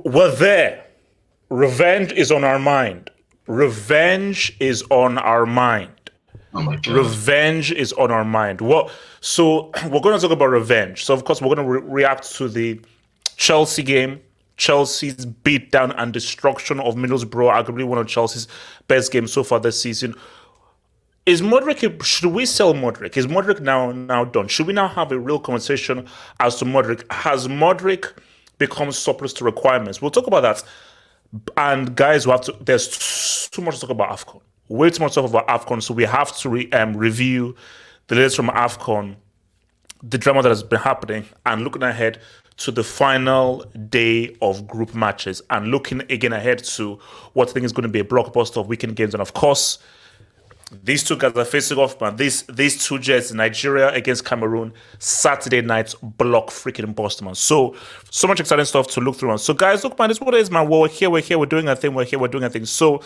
We're there. Revenge is on our mind. Revenge is on our mind. Oh my God. Revenge is on our mind. So we're going to talk about revenge. So, of course, we're going to react to the Chelsea game. Chelsea's beatdown and destruction of Middlesbrough, arguably one of Chelsea's best games so far this season. Is Modric, should we sell Modric? Is Modric now done? Should we now have a real conversation as to Modric? Has Modric become surplus to requirements? We'll talk about that. And guys, there's too much to talk about AFCON. Way too much to talk about AFCON. So we have to review the latest from AFCON, the drama that has been happening, and looking ahead to the final day of group matches, and looking again ahead to what I think is going to be a blockbuster of weekend games. And of course, these two guys are facing off, man. These two Jets, Nigeria against Cameroon, Saturday night block freaking Boston, man. So much exciting stuff to look through. Man. So guys, look, man, this is what it is, man. We're here, we're doing our thing, we're doing our thing. So,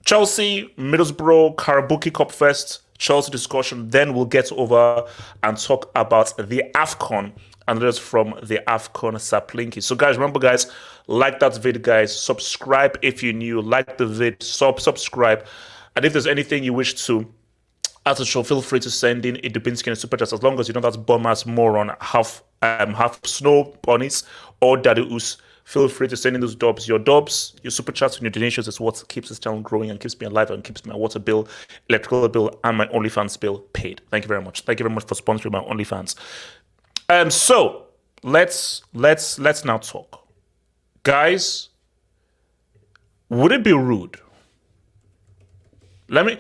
Chelsea, Middlesbrough, Karabuki Cup first, Chelsea discussion. Then we'll get over and talk about the AFCON and letters from the AFCON Saplinki. So guys, remember guys, like that vid, guys. Subscribe if you're new. Like the vid, subscribe. And if there's anything you wish to add to the show, feel free to send in a Dubinsky and super chat, as long as you know that's bum-ass moron, half snow bunnies or daddy oos. Feel free to send in those dubs. Your dubs, your super chats, and your donations is what keeps this channel growing and keeps me alive and keeps my water bill, electrical bill, and my OnlyFans bill paid. Thank you very much. Thank you very much for sponsoring my OnlyFans. So let's now talk, guys. Would it be rude? Let me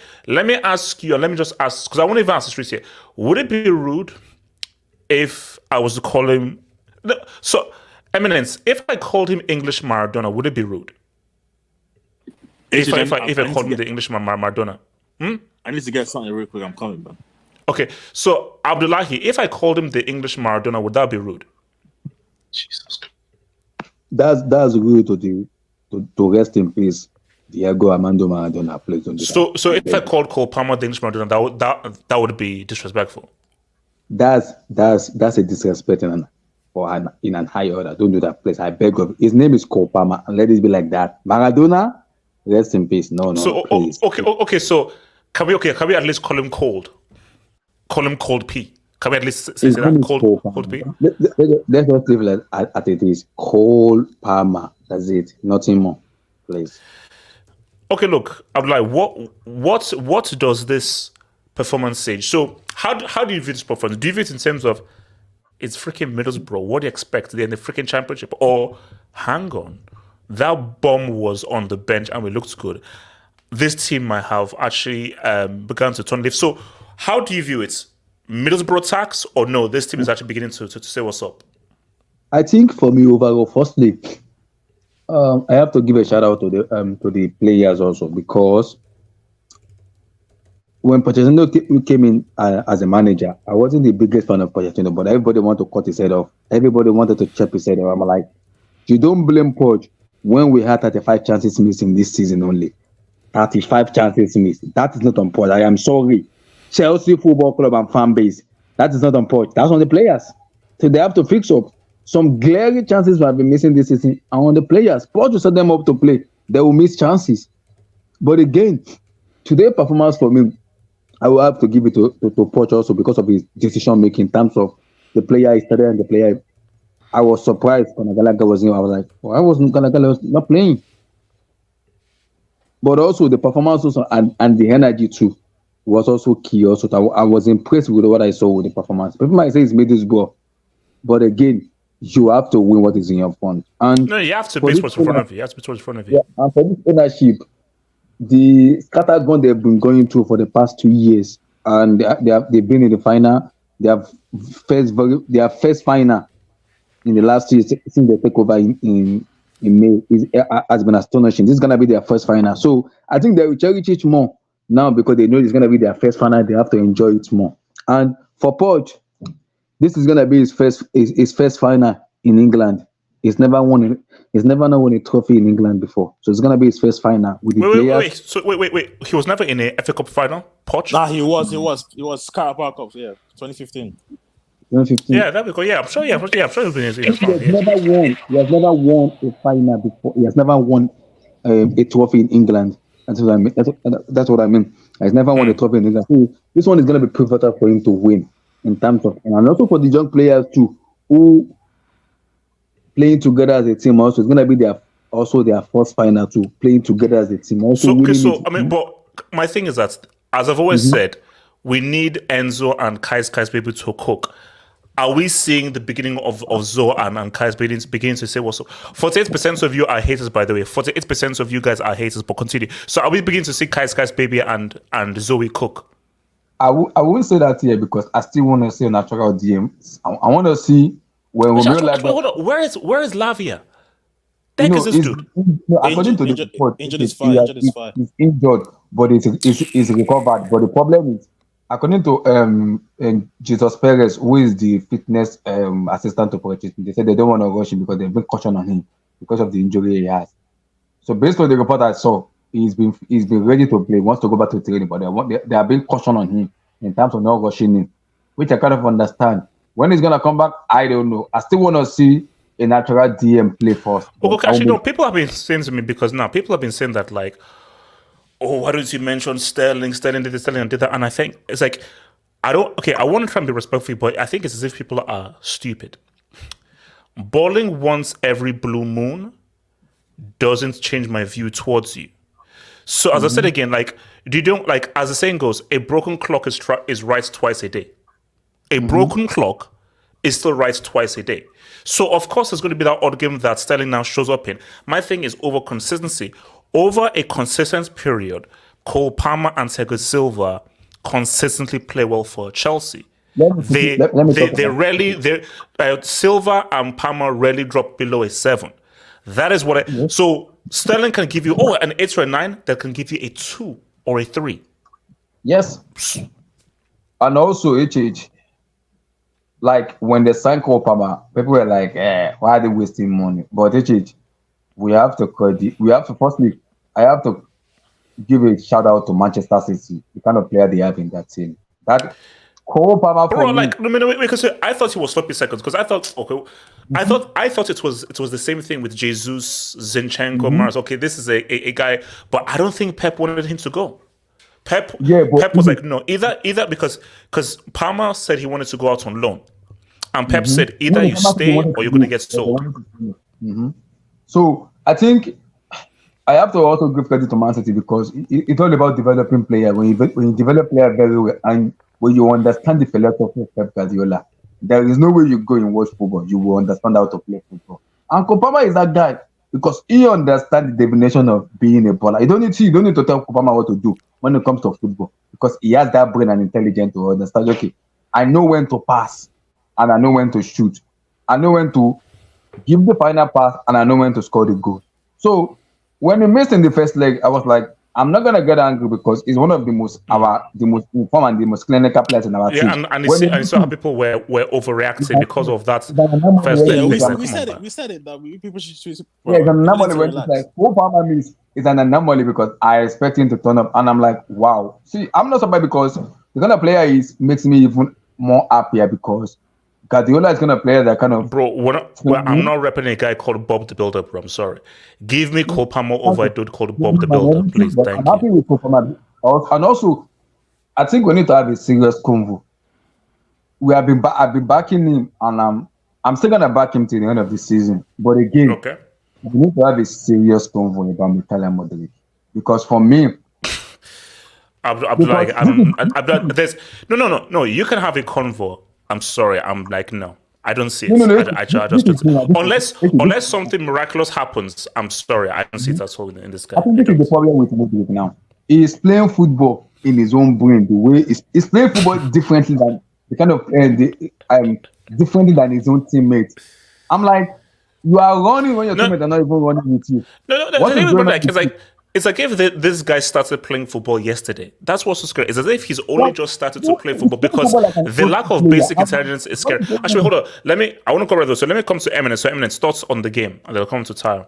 ask you, and let me just ask, because I won't even ask this here. Would it be rude if I was to call him? So, Eminence, if I called him English Maradona, would it be rude? If I called him the English Maradona, I need to get something real quick. I'm coming, man. Okay, so Abdullahi, if I called him the English Maradona, would that be rude? Jesus. That's rude to rest in peace. Diego Armando Maradona plays on the So if I called Cole Palmer the English Maradona, that would be disrespectful. That's a disrespect in an high order. Don't do that, please. I beg of you. His name is Cole Palmer, and let it be like that. Maradona, rest in peace. No. So please. Okay. So can we at least call him Cold? Call him Cold P. Can we at least say that Cold P? Let's just leave it at it is. Cole Palmer. That's it. Nothing more, please. Okay, look, Abdullah, what does this performance say? So how do you view this performance? Do you view it in terms of it's freaking Middlesbrough? What do you expect? They're in the freaking championship? Or hang on, that bomb was on the bench and we looked good. This team might have actually begun to turn lift. So how do you view it? Middlesbrough tax, or no, this team is actually beginning to say what's up? I think for me overall, firstly, I have to give a shout out to the players also, because when Pochettino came in as a manager, I wasn't the biggest fan of Pochettino, but everybody wanted to cut his head off. Everybody wanted to chop his head off. I'm like, you don't blame Poch when we had 35 chances missing this season only. 35 chances missed. That is not on Poch. I am sorry. Chelsea Football Club and fan base. That is not on Poch. That's on the players. So they have to fix up. Some glaring chances have been missing this season are on the players. Poch will set them up to play. They will miss chances. But again, today's performance for me, I will have to give it to Poch also because of his decision making in terms of the player he started and the player. I was surprised when Gallagher was in. I was like, why wasn't Gallagher not playing? But also the performance also and the energy too was also key. Also, I was impressed with what I saw with the performance. People might say it's Middlesbrough, but again, you have to win what is in your front. And no, you have to beat what's in front of you. You have to beat what's in front of you. Yeah, and for this ownership, the scattergun they've been going through for the past 2 years, and they've been in the final. Their first final in the last 2 years since they take over in May has been astonishing. This is gonna be their first final, so I think they will cherish it more now because they know it's gonna be their first final. They have to enjoy it more. And for Poch, this is gonna be his first final in England. He's never won a trophy in England before, so it's gonna be his first final with the players. Wait. So wait. He was never in a FA Cup final. Poch? Nah, he was Carabao Cup, 2015. 2015. Yeah, that'd be cool. Yeah, I'm sure. Yeah, I'm sure he's been in his He has final. never won a final before. He has never won a trophy in England. That's what I mean. That's what I mean. He's never won a trophy in England. So this one is going to be pivotal for him to win in terms of, and also for the young players too, who playing together as a team. Also, it's going to be their first final too, playing together as a team. Also, but my thing is that, as I've always said, we need Enzo and Kai's baby to cook. Are we seeing the beginning of Zoe and Kai's beginning to say what's up? 48% of you are haters, by the way. 48% of you guys are haters, but continue. So are we beginning to see Kai's baby and Zoe cook? I won't say that here because I still want to see a natural DM. I want to see when we realize. Hold on. Where is Lavia? That is this dude. According to the report, injured is fine. He's injured, but it's recovered. But the problem is, according to Jesus Perez, who is the fitness assistant to Pochettino, they said they don't want to rush him because they've been caution on him because of the injury he has. So based on the report I saw, he's been ready to play, wants to go back to training, but they are being caution on him in terms of not rushing him, which I kind of understand. When he's gonna come back, I don't know. I still want to see a natural DM play first. Okay, actually, no. People have been saying to me because now people have been saying that like, oh, why don't you mention Sterling did this, Sterling did that, and I think it's like, I want to try and be respectful, but I think it's as if people are stupid. Balling once every blue moon doesn't change my view towards you. So as I said again, like, you don't, like, as the saying goes, a broken clock is right twice a day. A broken clock is still right twice a day. So of course there's going to be that odd game that Sterling now shows up in. My thing is over consistency. Over a consistent period, Cole Palmer and Thiago Silva consistently play well for Chelsea. Silva and Palmer rarely drop below a 7. That is what so Sterling can give you an 8 or a 9 that can give you a 2 or a 3. Yes. And also HH, like when they signed Cole Palmer, people were like, why are they wasting money? But HH, we have to firstly, I have to give a shout out to Manchester City, the kind of player they have in that team. That Cole Palmer, because I thought he was sloppy seconds. Because I thought, I thought it was the same thing with Jesus, Zinchenko, Mahrez. Okay, this is a guy, but I don't think Pep wanted him to go. Pep was like, no, either because Palmer said he wanted to go out on loan, and Pep said either you stay or you're going to get sold. So I think I have to also give credit to Man City because it's all about developing players. When you develop players very well and when you understand the philosophy of Pep Guardiola, there is no way you go and watch football. You will understand how to play football. And Kopama is that guy because he understands the definition of being a baller. You don't need to tell Kopama what to do when it comes to football because he has that brain and intelligence to understand. Okay, I know when to pass and I know when to shoot. I know when to give the final pass and I know when to score the goal. So when he missed in the first leg, I was like, I'm not gonna get angry because he's one of the most informed and the most clinical players in our team. Yeah, and I saw how people were overreacting because of that first leg. We said it that people should. Yeah, it's an anomaly when it's like Obama miss is an anomaly because I expect him to turn up, and I'm like, wow. See, I'm not surprised because the kind of player he makes me even more happier because Guardiola is gonna play that kind of. Bro, I'm not repping a guy called Bob the Builder, bro. I'm sorry. Give me Cole Palmer over a dude called Bob the Builder, please. Thank you. I'm happy with Cole Palmer. And also, I think we need to have a serious convo. I've been backing him, and I'm still gonna back him to the end of the season. But again, Okay. we need to have a serious convo about Italian Modric, because for me, there's no. You can have a convo. I'm sorry. I'm like, no, I don't see it. No, I just don't. Unless something miraculous happens, I'm sorry. I don't see it at all in this guy. I think this is the problem with Modric now. He is playing football in his own brain. The way he's playing football differently than the kind of differently than his own teammates. I'm like, you are running when your teammates are not even running with you. No. It's like if this guy started playing football yesterday. That's what's so scary. It's as if he's only just started to play football because the lack of basic intelligence is scary. Actually, hold on. I want to cover those. So let me come to Eminence. So Eminence, thoughts on the game, and then I'll come to Tyre.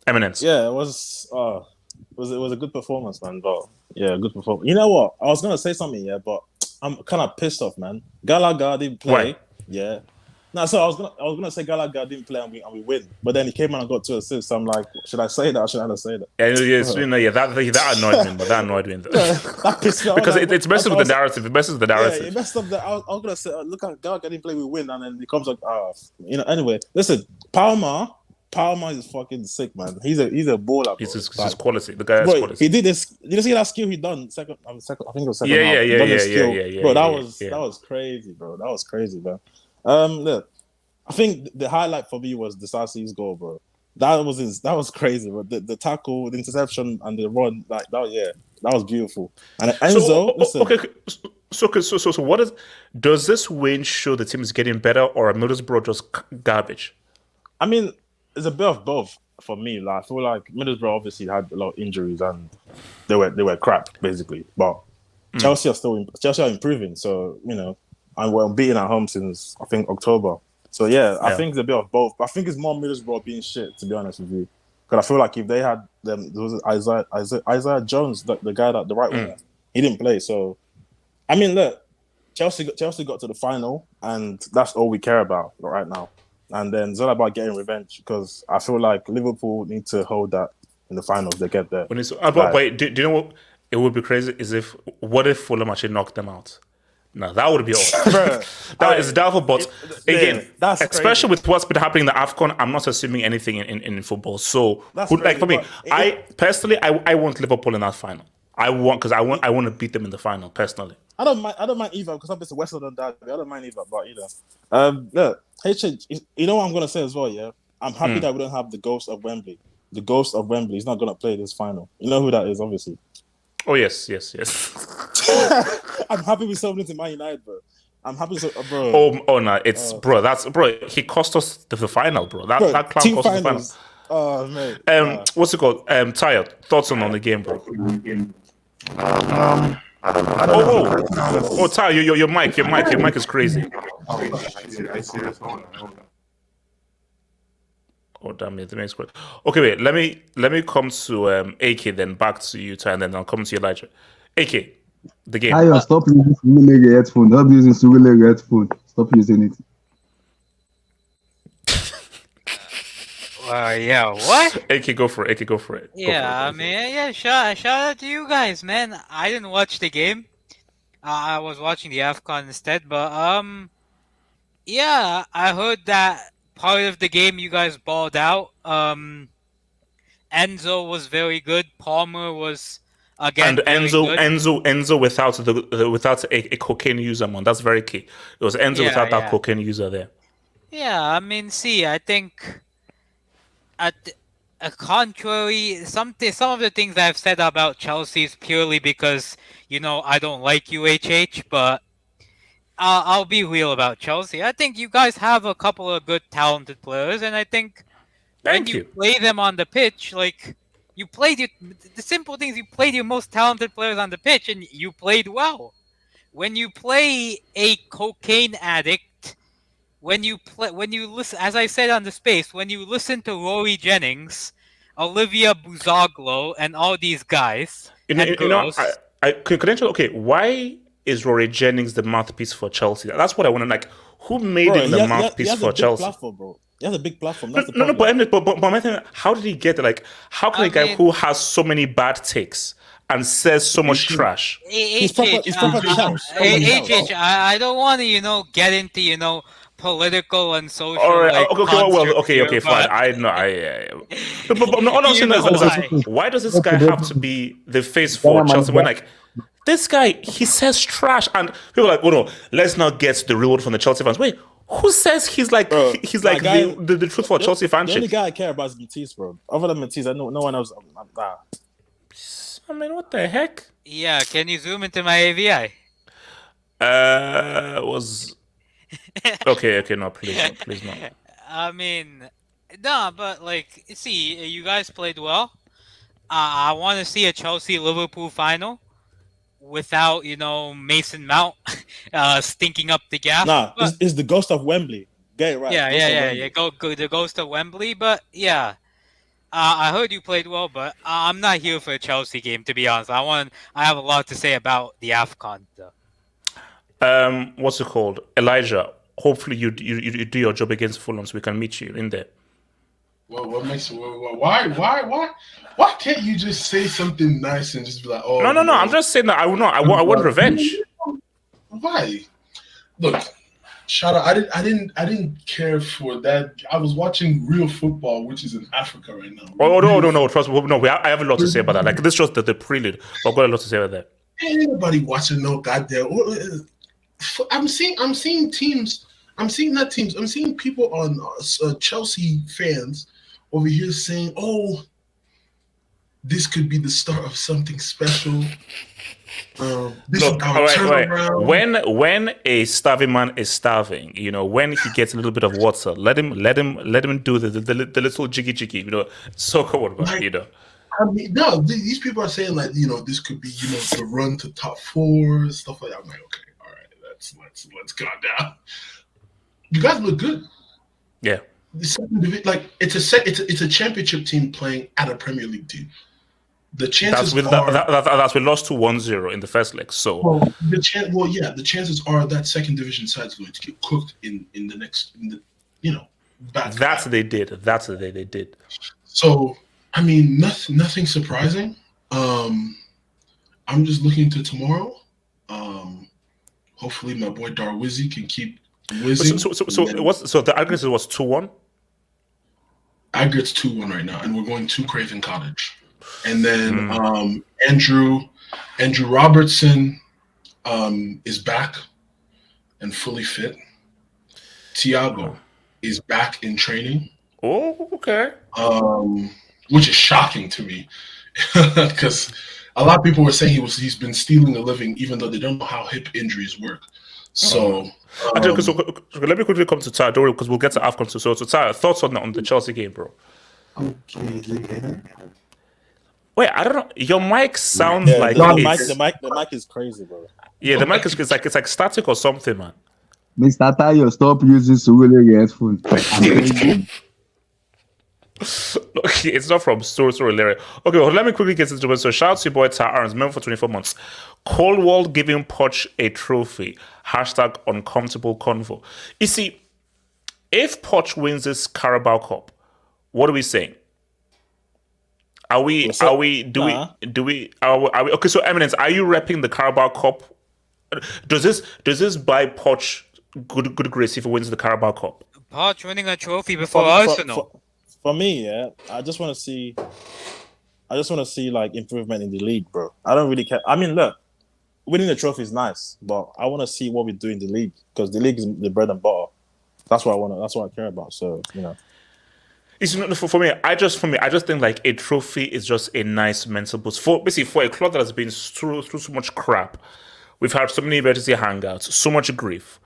Eminence. Yeah, it was a good performance, man. But yeah, good performance. You know what? I was gonna say something, yeah, but I'm kind of pissed off, man. Gallagher didn't play. Why? Yeah. No, so I was gonna say Gallagher didn't play and we win, but then he came on and got 2 assists. So I'm like, should I say that? Or should I not say that? That annoyed me. But that annoyed me That pissed me off. because it messes with the narrative. It messes with the narrative. Yeah, it messed up. I was gonna say, look at Gallagher didn't play, we win, and then he comes like, Anyway, listen, Palmer is fucking sick, man. He's a baller. Bro. It's his quality. The guy has quality. He did this. Did you see that skill he done? Second. I think it was second. Yeah. Bro, that was crazy, bro. That was crazy, bro. Look, I think the highlight for me was Disasi's goal, bro. That was crazy, bro. The tackle, the interception, and the run, like that was beautiful. And Enzo, listen. Okay. So what does this win show the team is getting better, or are Middlesbrough just garbage? I mean, it's a bit of both for me. Like, I feel like Middlesbrough obviously had a lot of injuries and they were crap basically. But Chelsea are improving. So and we're unbeaten at home since I think October. So I think it's a bit of both. But I think it's more Middlesbrough being shit, to be honest with you. Because I feel like if they had them, there was Isaiah Jones, the guy that the right winger, he didn't play. So I mean, look, Chelsea got to the final, and that's all we care about right now. And then it's all about getting revenge, because I feel like Liverpool need to hold that in the finals. They get there. Wait, do you know what? It would be crazy. What if Fulham actually knocked them out? No, that would be awesome. That is doubtful, but again, especially with what's been happening in the AFCON, I'm not assuming anything in football. So, for me, I personally want Liverpool in that final. I want to beat them in the final personally. I don't mind either, because obviously West London derby. I don't mind either, but look, HH, you know what I'm gonna say as well, yeah? I'm happy that we don't have the ghost of Wembley. The ghost of Wembley is not gonna play this final. You know who that is, obviously. Oh yes. I'm happy we sold into Man United, bro. I'm happy, bro. Oh no, it's bro. He cost us the final, bro. That clown cost us the final. Oh mate. What's it called? Tired. Thoughts on the game, bro? I don't know. Oh, Tyre, your mic is crazy. I see this. Hold on. Oh damn it, the makes great. Okay, wait. Let me come to AK, then back to you, Ty, and then I'll come to you, Elijah. AK, the game. Ayo, stop using Sugulega headphone. Stop using Sugulega headphone. Stop using it. Yeah, what? AK, go for it. Yeah, man. Shout out to you guys, man. I didn't watch the game. I was watching the AFCON instead, but yeah, I heard that part of the game you guys balled out. Enzo was very good. Palmer was again and very good. Enzo without a cocaine user, man. That's very key. It was Enzo without that cocaine user there. Yeah, I mean, I think at a contrary, some of the things I've said about Chelsea is purely because I don't like UHH, but I'll be real about Chelsea. I think you guys have a couple of good, talented players, and I think when you play them on the pitch, like you played the simple things, you played your most talented players on the pitch, and you played well. When you play a cocaine addict, when you listen, as I said on the space, when you listen to Rory Jennings, Olivia Buzoglo, and all these guys, okay, why is Rory Jennings the mouthpiece for Chelsea? That's what I want to like. Who made him the mouthpiece for Chelsea? Platform, bro. He has a big platform. That's but my thing, how did he get it? Like, how can a guy who has so many bad takes and says so much trash. He's proper Chels. I don't want to, get into, political and social. All right, construct here, fine. but- I know. No, but I'm not saying that. Why does this guy have to be the face for Chelsea? When this guy, he says trash, and people are like, oh no, let's not get the reward from the Chelsea fans. Wait, who says he's like Bro, the truth for Chelsea The only fanship? guy I care about is Matisse, bro. Other than Matisse, I know no one else. Nah. I mean, what the heck? Yeah, can you zoom into my AVI? Was okay. No, please, no. I mean, no, but see, you guys played well. I want to see a Chelsea-Liverpool final without, Mason Mount stinking up the gaff. Nah, But- it's the ghost of Wembley. Get it right. yeah, Ghost of yeah. Wembley. Go the ghost of Wembley, but yeah. I heard you played well, but I'm not here for a Chelsea game, to be honest. I have a lot to say about the AFCON, though. What's it called? Elijah. Hopefully you do your job against Fulham so we can meet you in there. Well, what makes why can't you just say something nice and just be like, oh No. I'm just saying that I want revenge. why? Look, shout out. I didn't care for that. I was watching real football, which is in Africa right now. Oh no! Trust me. No, I have a lot to say about that. Like this is just the prelude. I've got a lot to say about that. Ain't nobody watching no goddamn. I'm seeing teams. I'm seeing people on Chelsea fans over here saying, "Oh, this could be the start of something special." This Look, is our turnaround. when a starving man is starving, when he gets a little bit of water, let him do the little jiggy, soccer whatever, I mean, no, these people are saying this could be the run to top 4 stuff like that. I'm like, okay, all right, let's calm down. You guys look good. Yeah. It's a championship team playing at a Premier League team. The chances that's we lost to 1-0 in the first leg. So the chances are that second division side is going to get cooked in the next back. That's what they did. That's what they did. So I mean, nothing surprising. I'm just looking to tomorrow. Hopefully, my boy Darwizzy can keep whizzing. So the aggregate was 2-1. Aggregate's 2-1 right now, and we're going to Craven Cottage. And then Andrew Robertson is back and fully fit. Thiago is back in training. Oh, okay. Which is shocking to me because a lot of people were saying he's been stealing a living, even though they don't know how hip injuries work. So, let me quickly come to Tyler, don't worry, because we'll get to AFCON too. So Tyler, thoughts on the Chelsea game, bro? Okay. Wait, I don't know. Your mic sounds like the mic is crazy, bro. Yeah, the mic is it's like static or something, man. Mr. Tayo, stop using Surulere headphones. Okay, it's not from Story Larry. Okay, well, let me quickly get into it. So shout out to your boy Ty Arons, member for 24 months. Colwell giving Poch a trophy. # uncomfortable convo. You see, if Poch wins this Carabao Cup, what are we saying? Okay, so Eminence, are you repping the Carabao Cup? Does this buy Poch good grace if he wins the Carabao Cup? Poch winning a trophy before Arsenal. For me, yeah, I just want to see like improvement in the league, bro. I don't really care. I mean, look, winning the trophy is nice, but I want to see what we do in the league because the league is the bread and butter. That's what I want. That's what I care about. So It's not for me. I just think like a trophy is just a nice mental boost for a club that has been through so much crap. We've had so many emergency hangouts, so much grief.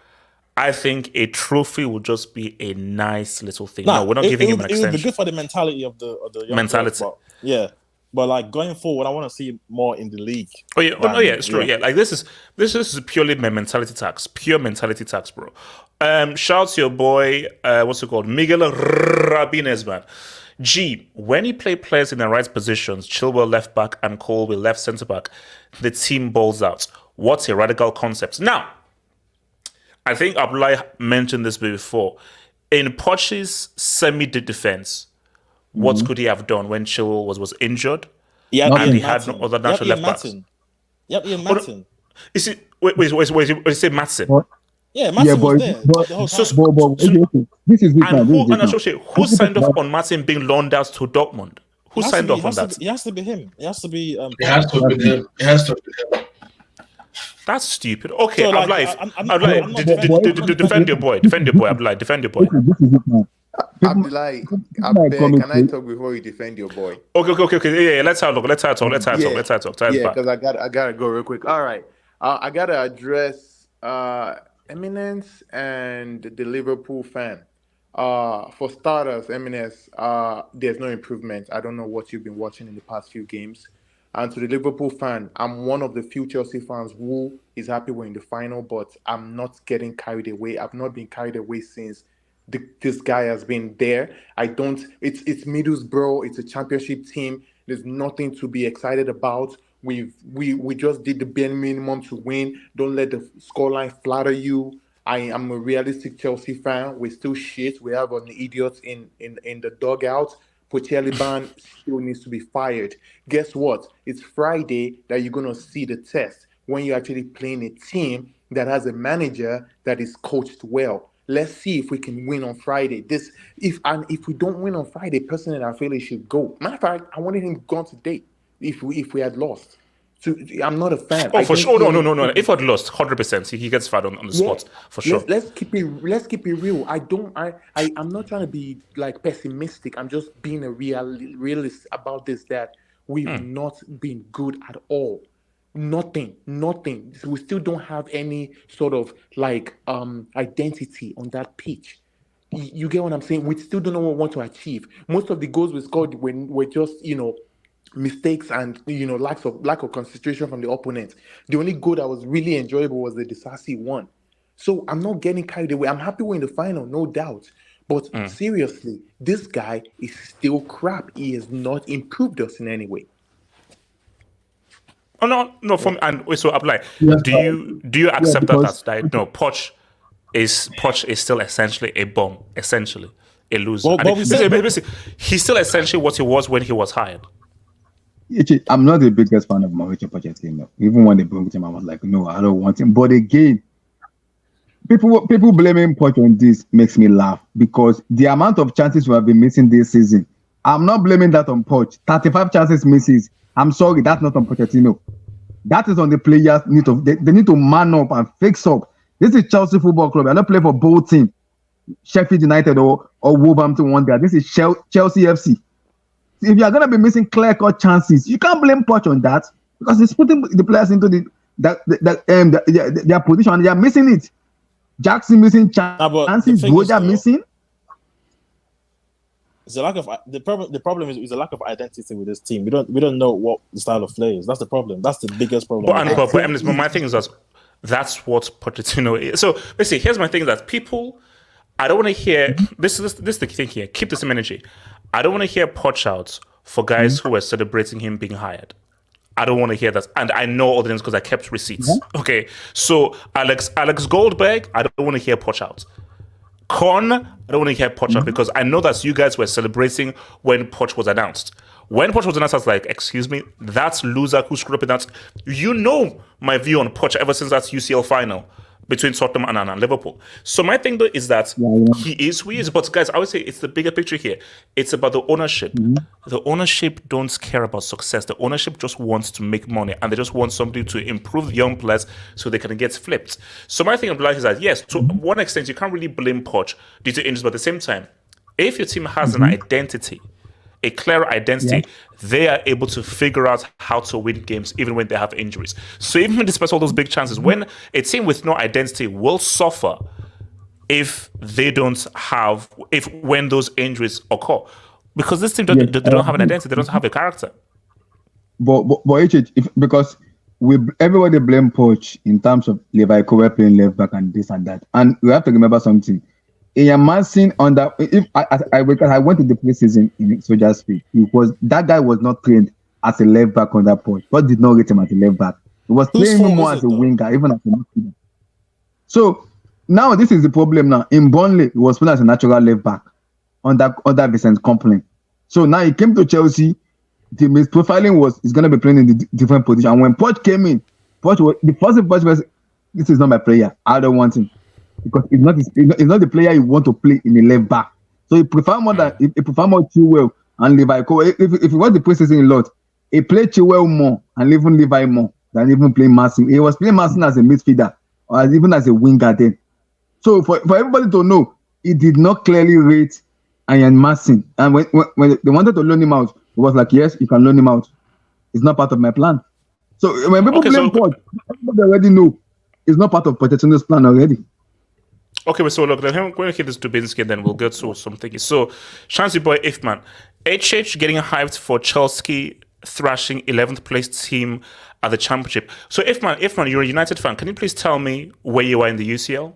I think a trophy will just be a nice little thing. No, we're not giving him an extension. It would be good for the mentality of the young mentality. Players, but like going forward, I want to see more in the league. Oh yeah, it's true. Yeah, like this is purely my mentality tax, pure mentality tax, bro. Shout out to your boy, what's it called, Miguel Rabines, man. G, when you play players in the right positions, Chilwell left back and Colwell left centre back, the team balls out. What a radical concept. Now, I think Abdullah mentioned this before. In Poch's semi-defense, what could he have done when Chilwell was injured? Yeah, Nothing. and he Ian had no Matson. other natural Ian left backs. Matson. Yep, Ian Oh, no. Matson. Is it wait, you say Matson? But, Yeah, yeah, Matson was there but the whole So- time. okay. This is it now. And This who is it and now. associate who signed off on Martin being loaned out to Dortmund? Who signed off on that? It has to be him. It has to be. It has to have been him. It has to have been him. That's stupid. Okay, So, I'm like, like, I'm I'm not- like, I'm not defend your boy. Defend your boy. I'm like, defend your boy. This is it now. Abdullahi, I might beg, come can I into- talk before you defend your boy? Okay. Yeah. Let's have a look. Let's talk. Yeah, Back. because I gotta go real quick. All right, I gotta address Eminence and the Liverpool fan. For starters, Eminence, there's no improvement. I don't know what you've been watching in the past few games. And to the Liverpool fan, I'm one of the few Chelsea fans who is happy we're in the final, but I'm not getting carried away. I've not been carried away since this guy has been there. It's Middlesbrough, it's a championship team. There's nothing to be excited about. We just did the bare minimum to win. Don't let the scoreline flatter you. I am a realistic Chelsea fan. We're still shit. We have an idiot in the dugout. Pocheliban still needs to be fired. Guess what? It's Friday that you're going to see the test when you're actually playing a team that has a manager that is coached well. Let's see if we can win on Friday. If we don't win on Friday, personally, I feel he should go. Matter of fact, I wanted him gone today if we had lost. So I'm not a fan. Oh, for sure. No. If I'd lost, 100%, he gets fired on the spot for sure. Let's keep it real. I'm not trying to be like pessimistic. I'm just being a realist about this. That we've not been good at all. Nothing. We still don't have any sort of like identity on that pitch. You get what I'm saying? We still don't know what we want to achieve. Most of the goals we scored were just mistakes and lack of concentration from the opponent. The only goal that was really enjoyable was the Disasi one. So I'm not getting carried away. I'm happy we're in the final, no doubt. But seriously, this guy is still crap. He has not improved us in any way. Oh no. From and so I'm like, Yes, do you accept because- that no Poch is still essentially a bum, essentially a loser. Well, And but we said- basically, he's still essentially what he was when he was hired. I'm not the biggest fan of Mauricio Pochettino. Even when they brought him, I was like, no, I don't want him. But again, people blaming Poch on this makes me laugh because the amount of chances we have been missing this season, I'm not blaming that on Poch. 35 chances misses. I'm sorry, that's not on Pochettino. That is on the players. They need to man up and fix up. This is Chelsea Football Club. I don't play for both teams, Sheffield United or Wolverhampton one day. This is Chelsea FC. If you are going to be missing clear-cut chances, you can't blame Poch on that because he's putting the players into their position and they are missing it. Jackson missing chances, Roger missing. It's a lack of the problem is a lack of identity with this team. We don't know what the style of play is. That's the problem. That's the biggest problem. But my thing is that's what Pochettino is. So basically, here's my thing: that people, I don't want to hear this is the thing here. Keep the same energy. I don't want to hear Poch out for guys who were celebrating him being hired. I don't want to hear that, and I know all the names because I kept receipts. Okay, so Alex Goldberg, I don't want to hear Poch out. Con, I don't want to hear Poch out because I know that you guys were celebrating when Poch was announced. When Poch was announced, I was like, excuse me, that's loser who screwed up in that. You know my view on Poch ever since that UCL final between Tottenham and Liverpool. So my thing though is that he is who he is. But guys, I would say it's the bigger picture here. It's about the ownership. The ownership don't care about success. The ownership just wants to make money and they just want somebody to improve the young players so they can get flipped. So my thing is that yes, to one extent you can't really blame Poch due to injuries, but at the same time, if your team has an identity, a clear identity, they are able to figure out how to win games even when they have injuries. So even despite all those big chances, when a team with no identity will suffer if they don't have, when those injuries occur. Because this team, they don't have an identity, they don't have a character. But because everybody blame Poch in terms of Levi Kowe playing left back and this and that. And we have to remember something. Ian Matson I went to the preseason in Soldier's Field. That guy was not trained as a left back on that point. God did not rate him as a left back. He was playing him more as a winger, even as a midfielder. So now this is the problem. Now in Burnley, he was playing as a natural left back under Vincent Kompany. So now he came to Chelsea, the misprofiling was he's gonna be playing in the different position. And when Poch came in, Poch was the first thing Poch was, this is not my player. I don't want him because it's not the player you want to play in the left back. So he prefer more Chilwell and Levi. If you watch the preseason a lot, he played Chilwell more and even Levi more than even playing Marcin. He was playing Marcin as a midfielder or even as a winger then. So for everybody to know, he did not clearly rate Ian Marcin. And when they wanted to loan him out, it was like, yes, you can loan him out. It's not part of my plan. So when people blame Poch, they already know it's not part of Pochettino's plan already. Okay, so look, then we're going to hit this Dubinsky and then we'll get to something. So, Shansi boy Ifman. HH getting hyped for Chelsea thrashing 11th place team at the championship. So, Ifman, you're a United fan. Can you please tell me where you are in the UCL?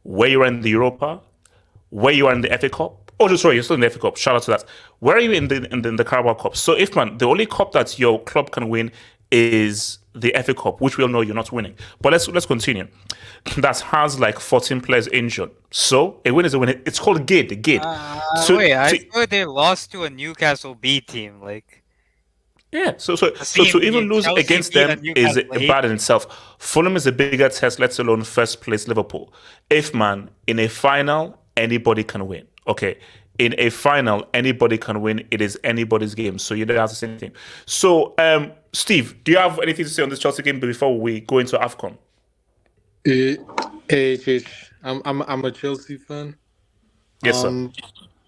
Where you are in the Europa? Where you are in the FA Cup? Oh, sorry, you're still in the FA Cup. Shout out to that. Where are you in the Carabao Cup? So, Ifman, the only cup that your club can win is the FA Cup, which we all know you're not winning. But let's continue. That has like 14 players injured. So a win is a win. It's called GID. I thought they lost to a Newcastle B team. Like, yeah. So even lose Chelsea against them is bad in itself. Fulham is a bigger test, let alone first place Liverpool. In a final, anybody can win. Okay. In a final, anybody can win. It is anybody's game. So you don't have to say anything. So, Steve, do you have anything to say on this Chelsea game before we go into AFCON? I'm a Chelsea fan. Yes, sir.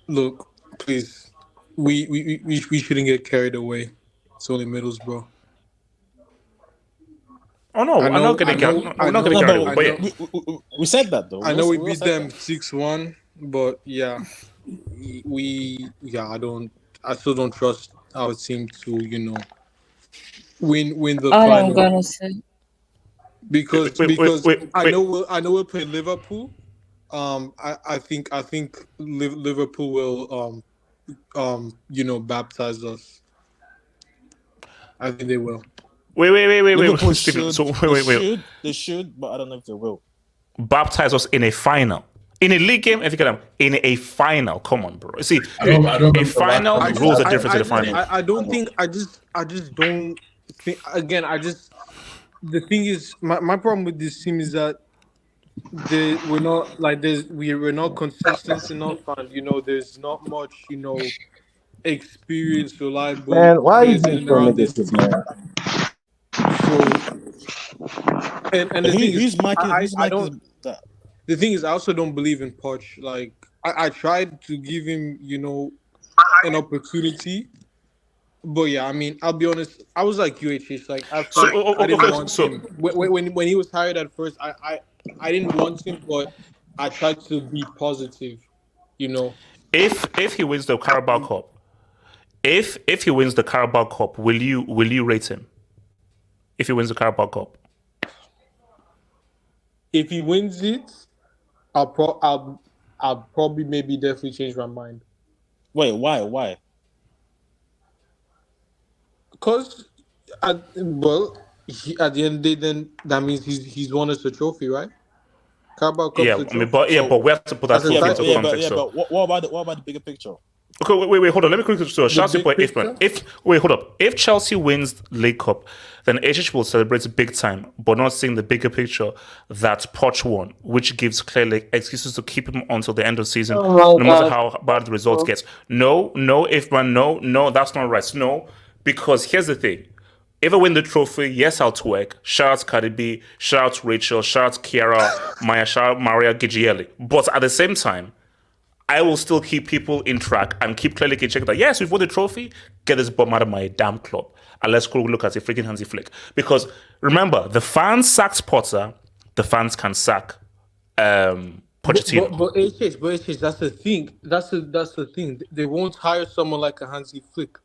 Look, please, we shouldn't get carried away. It's only Middlesbrough. Oh no, I'm not going to get carried away. We said that though. I know we beat them 6-1, but yeah. I still don't trust our team to, win the All final. I'm gonna say. Because wait. I know we'll play Liverpool. I think Liverpool will baptize us. I think they will. Wait, Stephen. So wait. They should, but I don't know if they will. Baptize us in a final. In a league game, if you get them in a final, come on, bro. See, a final rules are different to the final. I don't think. I just don't think. Again, the thing is, my problem with this team is that we're not consistent enough, and there's not much experience, reliable. Man, why is players it around this this man? So, and the thing is, the thing is, I also don't believe in Poch. Like, I tried to give him, an opportunity. But yeah, I mean, I'll be honest. I was like UHH. Like, I didn't want him. When he was hired at first, I didn't want him, but I tried to be positive. If he wins the Carabao Cup, if he wins the Carabao Cup, will you rate him? If he wins the Carabao Cup, if he wins it, I'll probably maybe definitely change my mind. Wait, why? Because at the end of the day, then that means he's won us a trophy, right? Carabao Cup. Yeah, but we have to put that trophy into context. But what about the bigger picture? Okay, wait, hold on. Let me quickly show Chelsea for Ifman. If Chelsea wins League Cup, then HH will celebrate big time, but not seeing the bigger picture that Poch won, which gives clearly excuses to keep him until the end of the season, no matter how bad the results gets. No, Ifman, no, that's not right. No, because here's the thing. If I win the trophy, yes, I'll twerk. Shout out to Cardi B, shout out to Rachel, shout out to Kiara, Maya, shout out Maria Gigielli. But at the same time, I will still keep people in track and keep clearly checking that, yes, we've won the trophy, get this bomb out of my damn club. And let's go look at a freaking handsy flick. Because remember, the fans sacked Potter, the fans can sack Pochettino. But HH, that's the thing. That's the thing. They won't hire someone like a Hansi Flick.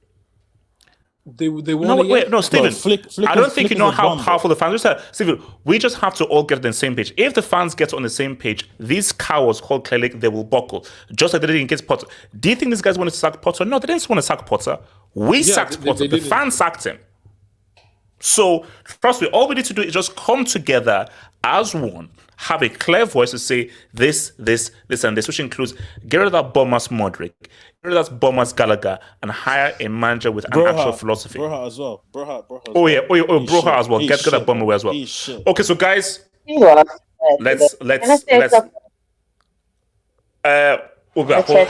They want no, Stephen. Flick I don't think you know how powerful the fans are. Stephen, we just have to all get on the same page. If the fans get on the same page, these cowards called clearly they will buckle. Just like they did against Potter. Do you think these guys want to sack Potter? No, they didn't want to sack Potter. We sacked Potter. The fans sacked him. So trust me, all we need to do is just come together as one, have a clear voice to say this, and this, which includes get rid of that bum-ass Modric, get rid of that bum-ass Gallagher, and hire a manager with an actual philosophy. Broha as well. Broha as well. Get that bum away as well. Okay, so guys, let's we'll go.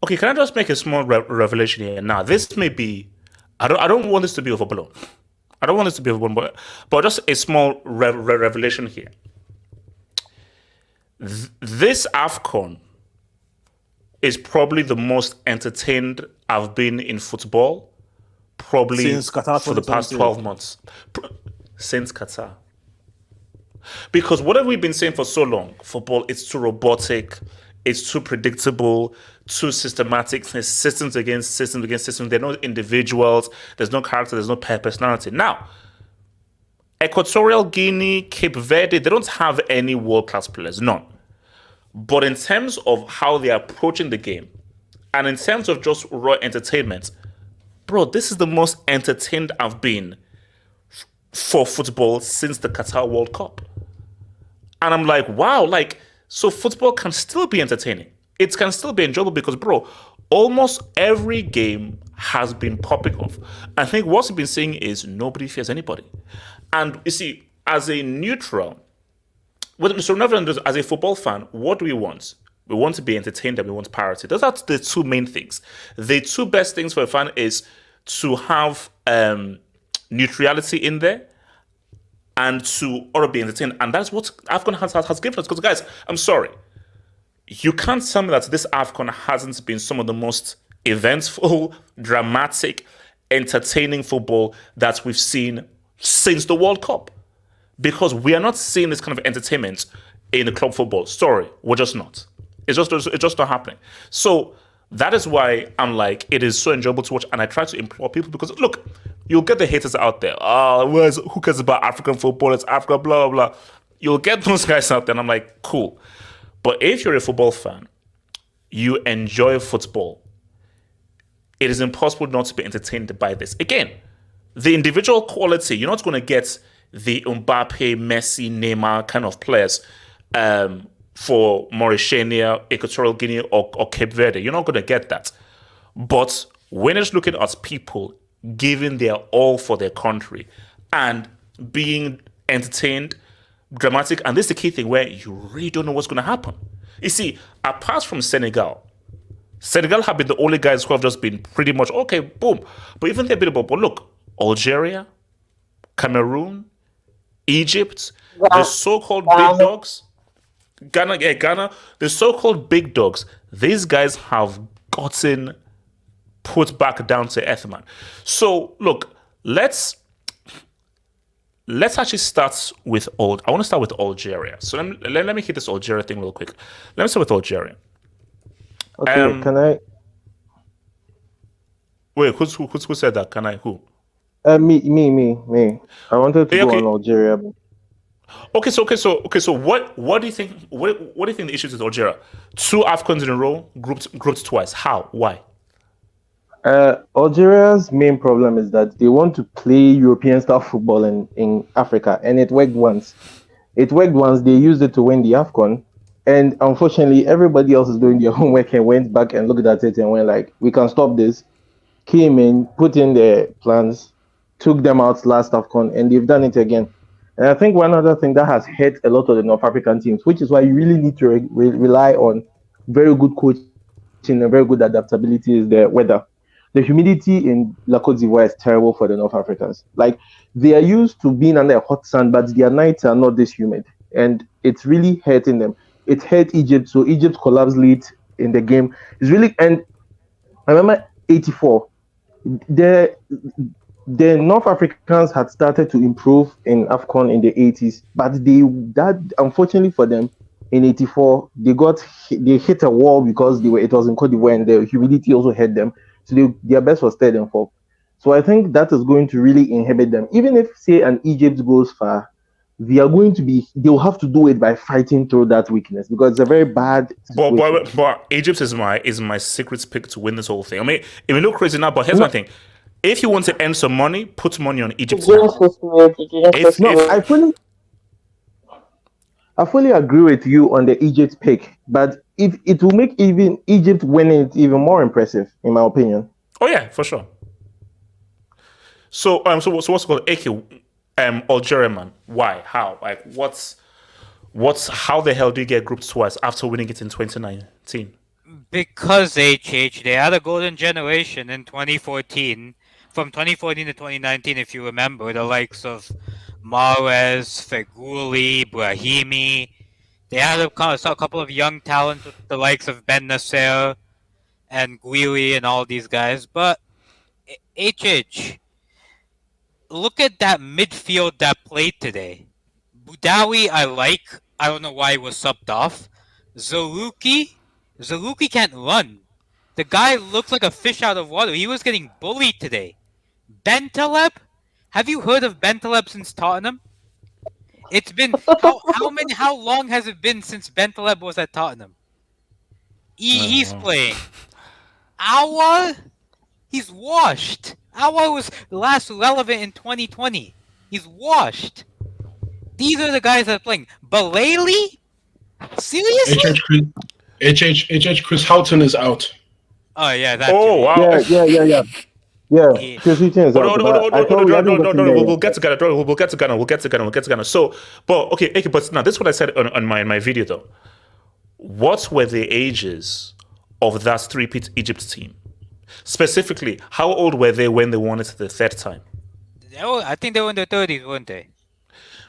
Okay, can I just make a small revelation here? Now, this may be, I don't want this to be overblown. I don't want this to be overblown, but just a small revelation here. This AFCON is probably the most entertained I've been in football, probably since Qatar for the past 12 months. Since Qatar. Because what have we been saying for so long? Football, it's too robotic, it's too predictable, too systematic, systems against systems. There are no individuals, there's no character, there's no personality. Now, Equatorial Guinea, Cape Verde, they don't have any world-class players, none. But in terms of how they're approaching the game, and in terms of just raw entertainment, bro, this is the most entertained I've been for football since the Qatar World Cup. And I'm like, wow, so football can still be entertaining. It can still be enjoyable because, bro, almost every game has been popping off. I think what's been saying is nobody fears anybody. And you see, as a neutral, as a football fan, what do we want? We want to be entertained and we want parity. Those are the two main things. The two best things for a fan is to have neutrality in there and to be entertained. And that's what AFCON has given us. Because, guys, I'm sorry. You can't tell me that this AFCON hasn't been some of the most eventful, dramatic, entertaining football that we've seen since the World Cup. Because we are not seeing this kind of entertainment in the club football. Sorry, we're just not. It's just not happening. So that is why I'm like, it is so enjoyable to watch. And I try to implore people because, look, you'll get the haters out there. Who cares about African football? It's Africa, blah, blah, blah. You'll get those guys out there. And I'm like, cool. But if you're a football fan, you enjoy football, it is impossible not to be entertained by this. Again, the individual quality, you're not going to get the Mbappe, Messi, Neymar kind of players for Mauritania, Equatorial Guinea, or Cape Verde. You're not going to get that. But when it's looking at people giving their all for their country and being entertained, dramatic, and this is the key thing where you really don't know what's going to happen. You see, apart from Senegal have been the only guys who have just been pretty much, okay, boom. But even they're beatable. But look, Algeria, Cameroon, Egypt, the so-called big dogs, Ghana, the so-called big dogs, these guys have gotten put back down to earth, man. So, look, let's actually start with I want to start with Algeria. So let me hit this Algeria thing real quick. Let me start with Algeria. Okay, can I? Wait, who said that? Can I? Who? Me. I wanted to go on Algeria. Okay. So what do you think? What do you think the issue is with Algeria? 2 AFCONs in a row, grouped twice. How? Why? Algeria's main problem is that they want to play European-style football in Africa, and it worked once. They used it to win the AFCON, and unfortunately, everybody else is doing their homework and went back and looked at it and went like, we can stop this. Came in, put in their plans, took them out last AFCON, and they've done it again. And I think one other thing that has hurt a lot of the North African teams, which is why you really need to rely on very good coaching and very good adaptability, is the weather. The humidity in La Côte d'Ivoire is terrible for the North Africans. Like, they are used to being under a hot sun, but their nights are not this humid. And it's really hurting them. it hurt Egypt, so Egypt collapsed late in the game. It's really, and I remember 84. The North Africans had started to improve in AFCON in the 80s, but that unfortunately for them in 84 they hit a wall because it was in Cote d'Ivoire and the humidity also hurt them. So their best was third and fourth. So I think that is going to really inhibit them. Even if say an Egypt goes far, they'll have to do it by fighting through that weakness because it's a very bad situation. But Egypt is my secret pick to win this whole thing. I mean, it may look crazy now, but here's my thing. If you want to earn some money, put money on Egypt now. I fully agree with you on the Egypt pick, but if it will make even Egypt winning it even more impressive, in my opinion. Oh yeah, for sure. So what's called AK? Algeria, man. Why? How? Like, how the hell do you get grouped twice after winning it in 2019? Because they had a golden generation in 2014. From 2014 to 2019, if you remember, the likes of Mahrez, Feghouli, Brahimi. They had a couple of young talents with the likes of Ben Nasser and Guili and all these guys. But look at that midfield that played today. Boudaoui, I don't know why he was subbed off. Zarouki can't run. The guy looks like a fish out of water. He was getting bullied today. Bentaleb? Have you heard of Bentaleb since Tottenham? It's been how long has it been since Bentaleb was at Tottenham? He's playing. Aouar? He's washed. Aouar was last relevant in 2020. He's washed. These are the guys that are playing. Baleli? Seriously? HH Chris Houghton is out. Oh yeah, wow. Yeah. Yeah, Chris Houghton is out. No. We'll get to Ghana. So, but now this is what I said on my video though. What were the ages of that three-peat Egypt team? Specifically, how old were they when they won it the third time? I think they were in their 30s, weren't they?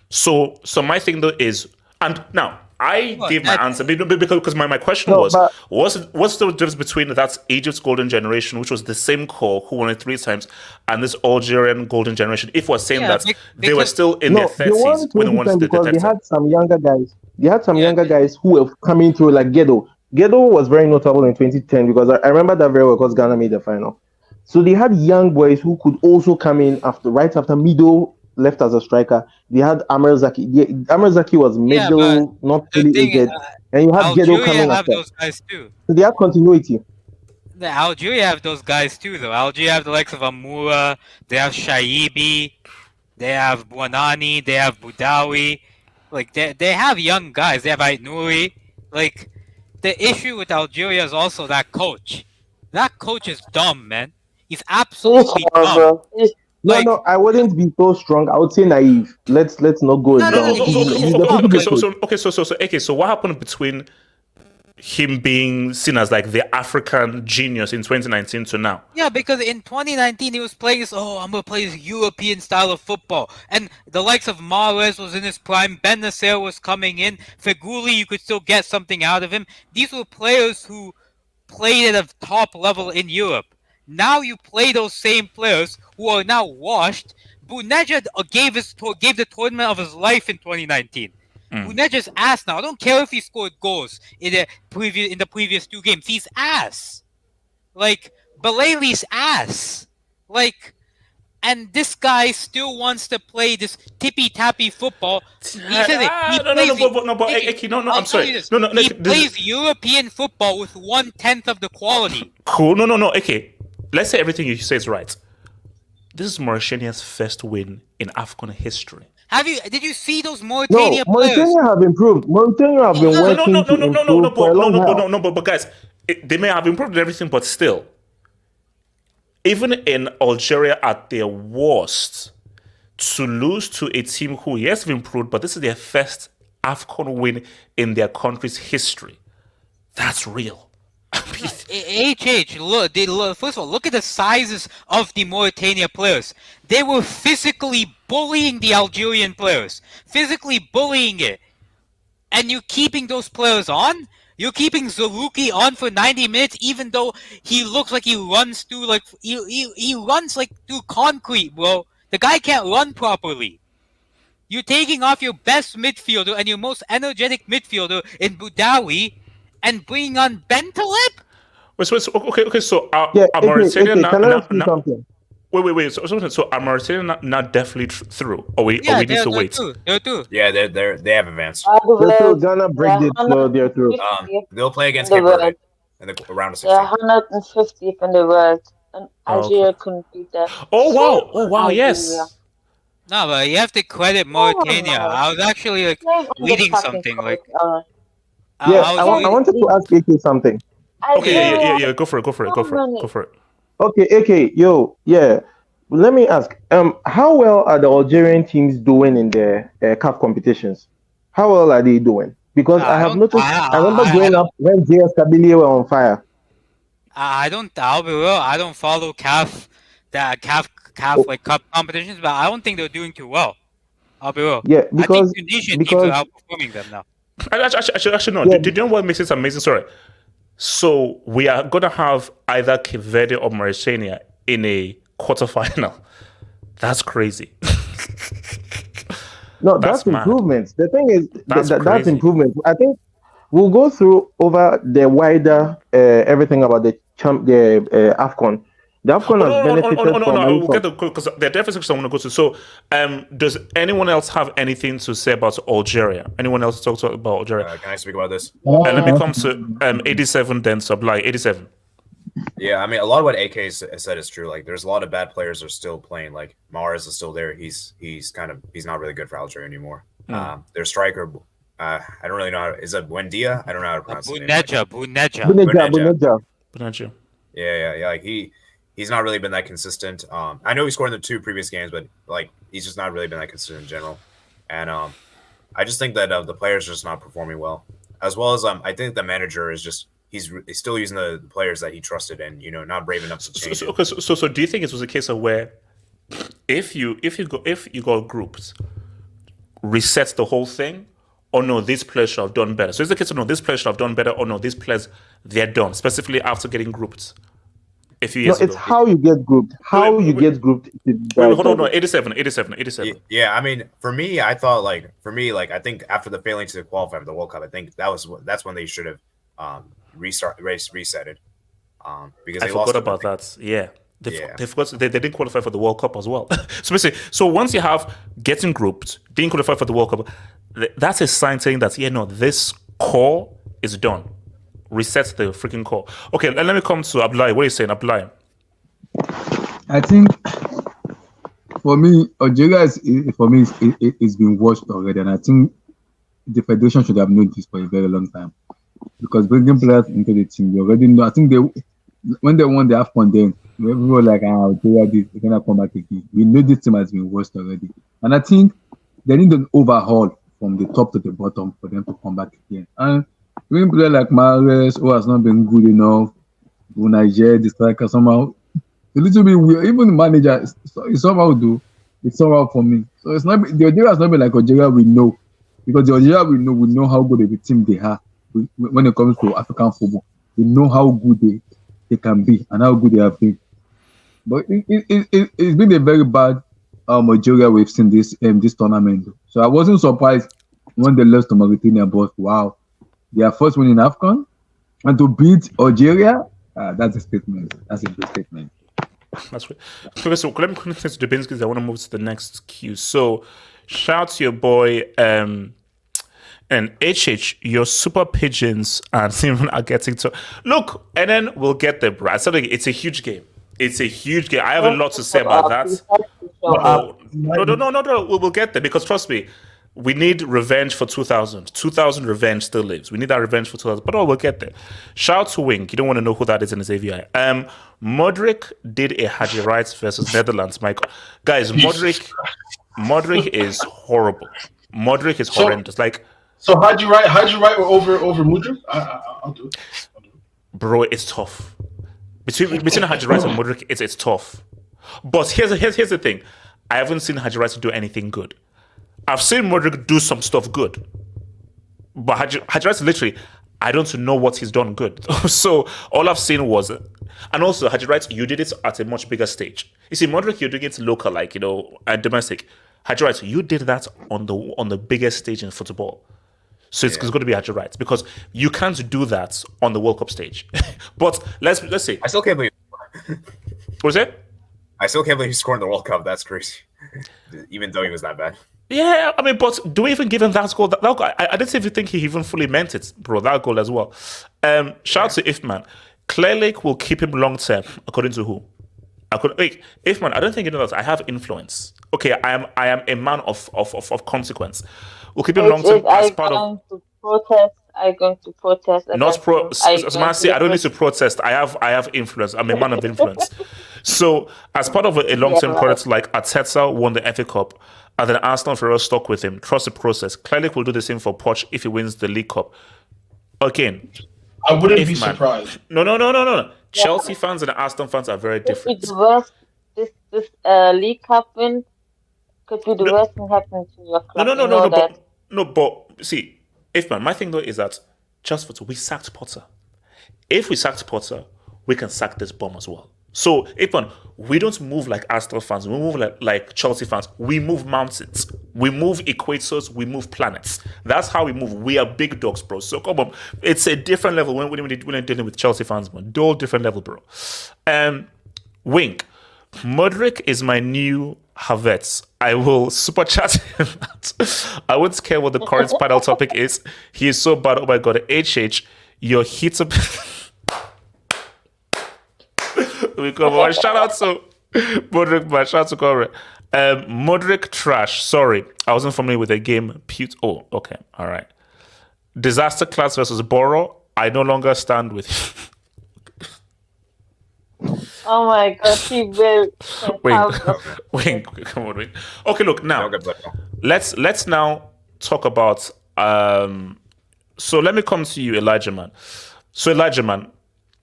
So my thing though is, and now I gave my answer because my question was what's the difference between that Egypt's golden generation, which was the same core who won it 3 times, and this Algerian golden generation? If we're saying that they were still in their 30s when they won it the third time. They had some younger guys. They had some younger guys who were coming through, like Ghetto. Ghetto was very notable in 2010 because I remember that very well because Ghana made the final. So they had young boys who could also come in right after Mido left as a striker. They had Amr Zaki. Amr Zaki was middle, not really aged. And you had Ghetto coming after. Those guys too. So they have continuity. The Algeria have those guys too, though. Algeria have the likes of Amoura. They have Shaibi. They have Buonani. They have Boudaoui. Like, they have young guys. They have Ait Nouri. Like, the issue with Algeria is also that coach. That coach is dumb, man. He's absolutely dumb. No, I wouldn't be so strong. I would say naive. Let's not go. So what happened between him being seen as like the African genius in 2019 to now? Yeah, because in 2019 he was playing this, I'm going to play this European style of football. And the likes of Mahrez was in his prime. Ben Nasser was coming in. Feghouli, you could still get something out of him. These were players who played at a top level in Europe. Now you play those same players who are now washed. Bounedjah gave the tournament of his life in 2019. Bounedjah's ass now. I don't care if he scored goals in the previous 2 games. He's ass. Like, Baleli's ass. Like, and this guy still wants to play this tippy-tappy football. I'm sorry. He plays European football with 1/10 of the quality. Cool. No. Okay. Let's say everything you say is right. This is Mauritania's first win in AFCON history. Did you see those Mauritania players? Mauritania have improved. Mauritania have been working to improve. But guys, they may have improved in everything, but still, even in Algeria at their worst, to lose to a team who, yes, have improved, but this is their first AFCON win in their country's history. That's real. First of all, look at the sizes of the Mauritania players. They were physically bullying the Algerian players. Physically bullying it. and you're keeping those players on. You're keeping Zaluki on for 90 minutes, even though he looks like he runs through he runs like through concrete, bro. The guy can't run properly. You're taking off your best midfielder and your most energetic midfielder in Boudaoui and bringing on Bentaleb? Okay. So Yeah, are okay, Mauritania okay. Can I now, ask you something? wait. So are Mauritania not definitely through? Or we need to wait? They're through. Yeah, they have advanced. So Ghana break it, so they're through. They'll play against in Cape the Verde world. in the round of They're 16. 150th in the world, and Algeria couldn't beat them. Oh wow! Algeria. Yes. No, but you have to credit Mauritania. I was actually Shame on the reading fucking something coach, Yeah, I wanted to ask AK something. Okay, yeah. Go for it. Okay, AK, yeah. Let me ask. How well are the Algerian teams doing in the CAF competitions? How well are they doing? Because I have noticed. I remember growing up when JS Kabylie were on fire. I'll be real. I don't follow CAF like cup competitions, but I don't think they're doing too well. I'll be real. Yeah, I think Tunisian teams are outperforming them now. Actually, no. Yeah. Do you know what makes it amazing? Sorry. So we are gonna have either Cape Verde or Mauritania in a quarterfinal. That's crazy. No, that's mad. improvements. The thing is, that's crazy. improvement. I think we'll go through over the wider everything about the AFCON. The AFCON has benefited from. We'll get because there are different sections I want to go to. So, does anyone else have anything to say about Algeria? Anyone else talk about Algeria? Can I speak about this? Let me come to 87, then Sublime 87. Yeah, I mean, a lot of what AK said is true. Like, there's a lot of bad players are still playing. Like, Mahrez is still there. He's not really good for Algeria anymore. Their striker, I don't really know is it Buendia? I don't know how to pronounce his name. Buneja. Yeah. Like he's not really been that consistent. I know he scored in the 2 previous games, but like he's just not really been that consistent in general. And I just think that the players are just not performing well. As well as I think the manager is just he's still using the players that he trusted and not brave enough to change. So do you think it was a case of where if you got grouped, reset the whole thing, or no, these players should have done better? So it's the case of no, these players should have done better, or no, these players they're done, specifically after getting grouped. A few years it's ago. how you get grouped. Get grouped. Hold on, 87. Yeah, I mean, for me, I think after the failing to qualify for the World Cup, I think that's when they should have reset it. Because I forgot about that. Yeah. They forgot they didn't qualify for the World Cup as well. So basically, once you have getting grouped, didn't qualify for the World Cup, that's a sign saying that this core is done. Reset the freaking core. Okay, let me come to Abdullahi. What are you saying, Abdullahi? I think for me, Algeria it's been watched already, and I think the federation should have known this for a very long time, because bringing players into the team, they already know. I think when they won the AFCON, then everyone was like, Algeria, they're gonna come back again. We know this team has been watched already, and I think they need an overhaul from the top to the bottom for them to come back again. And when players like Mahrez, who has not been good enough, Niger, the striker, somehow a little bit weird. Even the manager, it's somehow it's somehow for me. So it's not the Algeria has not been like Algeria we know, because the Algeria we know how good of a team they are when it comes to African football. We know how good they can be and how good they have been. But it's been a very bad Algeria we've seen this tournament. So I wasn't surprised when they lost to Mauritania, but wow. Their first win in AFCON, and to beat Algeria, that's a statement. That's a big statement. That's great. Okay, so let me connect to the because I want to move to the next queue. So, shout out to your boy and HH. Your super pigeons and Simon are getting to look, and then we'll get there, bro. I said it's a huge game. It's a huge game. I have a lot to say about that. No. We'll get there, because trust me. We need revenge for 2000. 2000 revenge still lives. We need that revenge for 2000. But we'll get there. Shout out to Wink. You don't want to know who that is in his AVI. Modric did a Haji Wright versus Netherlands, Michael. Guys, Modric is horrible. Modric is horrendous. So Haji Wright over Mudryk? I'll do it. Bro, it's tough. Between Haji Wright and Modric, it's tough. But here's the thing. I haven't seen Haji Wright do anything good. I've seen Modric do some stuff good, But Haji literally, I don't know what he's done good. So all I've seen was, and also Haji Wright, you did it at a much bigger stage. You see, Modric, you're doing it local, like and domestic. Haji Wright, you did that on the biggest stage in football. So it's going to be Haji Wright because you can't do that on the World Cup stage. But let's see. I still can't believe. What was it? I still can't believe he scored in the World Cup. That's crazy. Even though he was that bad. Yeah, I mean, but do we even give him that goal? That goal, I didn't even think he even fully meant it, bro. That goal as well. Shout out to Ifman. Clear Lake will keep him long term, according to who? Ifman, I don't think you know that I have influence. Okay, I am a man of consequence. We'll keep him long term as part of. I'm going to protest. Not Marcy, I don't need to protest. I have influence. I'm a man of influence. So, as part of a long-term project, like Arteta won the FA Cup, and then Arsenal Ferrer stuck with him. Trust the process. Clearly, will do the same for Poch if he wins the League Cup. Again, I wouldn't be surprised. No. Chelsea fans and Arsenal fans are very different. This League Cup win could be the worst thing happening to your club. But see, my thing though is that we sacked Potter. If we sacked Potter, we can sack this bomb as well. So, we don't move like Arsenal fans. We move like Chelsea fans. We move mountains. We move equators. We move planets. That's how we move. We are big dogs, bro. So, come on. It's a different level when we're dealing with Chelsea fans, man. Whole different level, bro. Wink. Modric is my new Havertz. I will super chat him out. I wou't care what the current panel topic is. He is so bad. Oh my God. HH, your hits up... We come on. Shout out to Modric, man. Shout out to Corey. Modric trash. Sorry, I wasn't familiar with the game. Oh, okay, all right. Disaster class versus Boro. I no longer stand with you. Oh my God, he will. Wait, come on, wait. Okay, look now. Let's now talk about. So let me come to you, Elijah man. So Elijah man.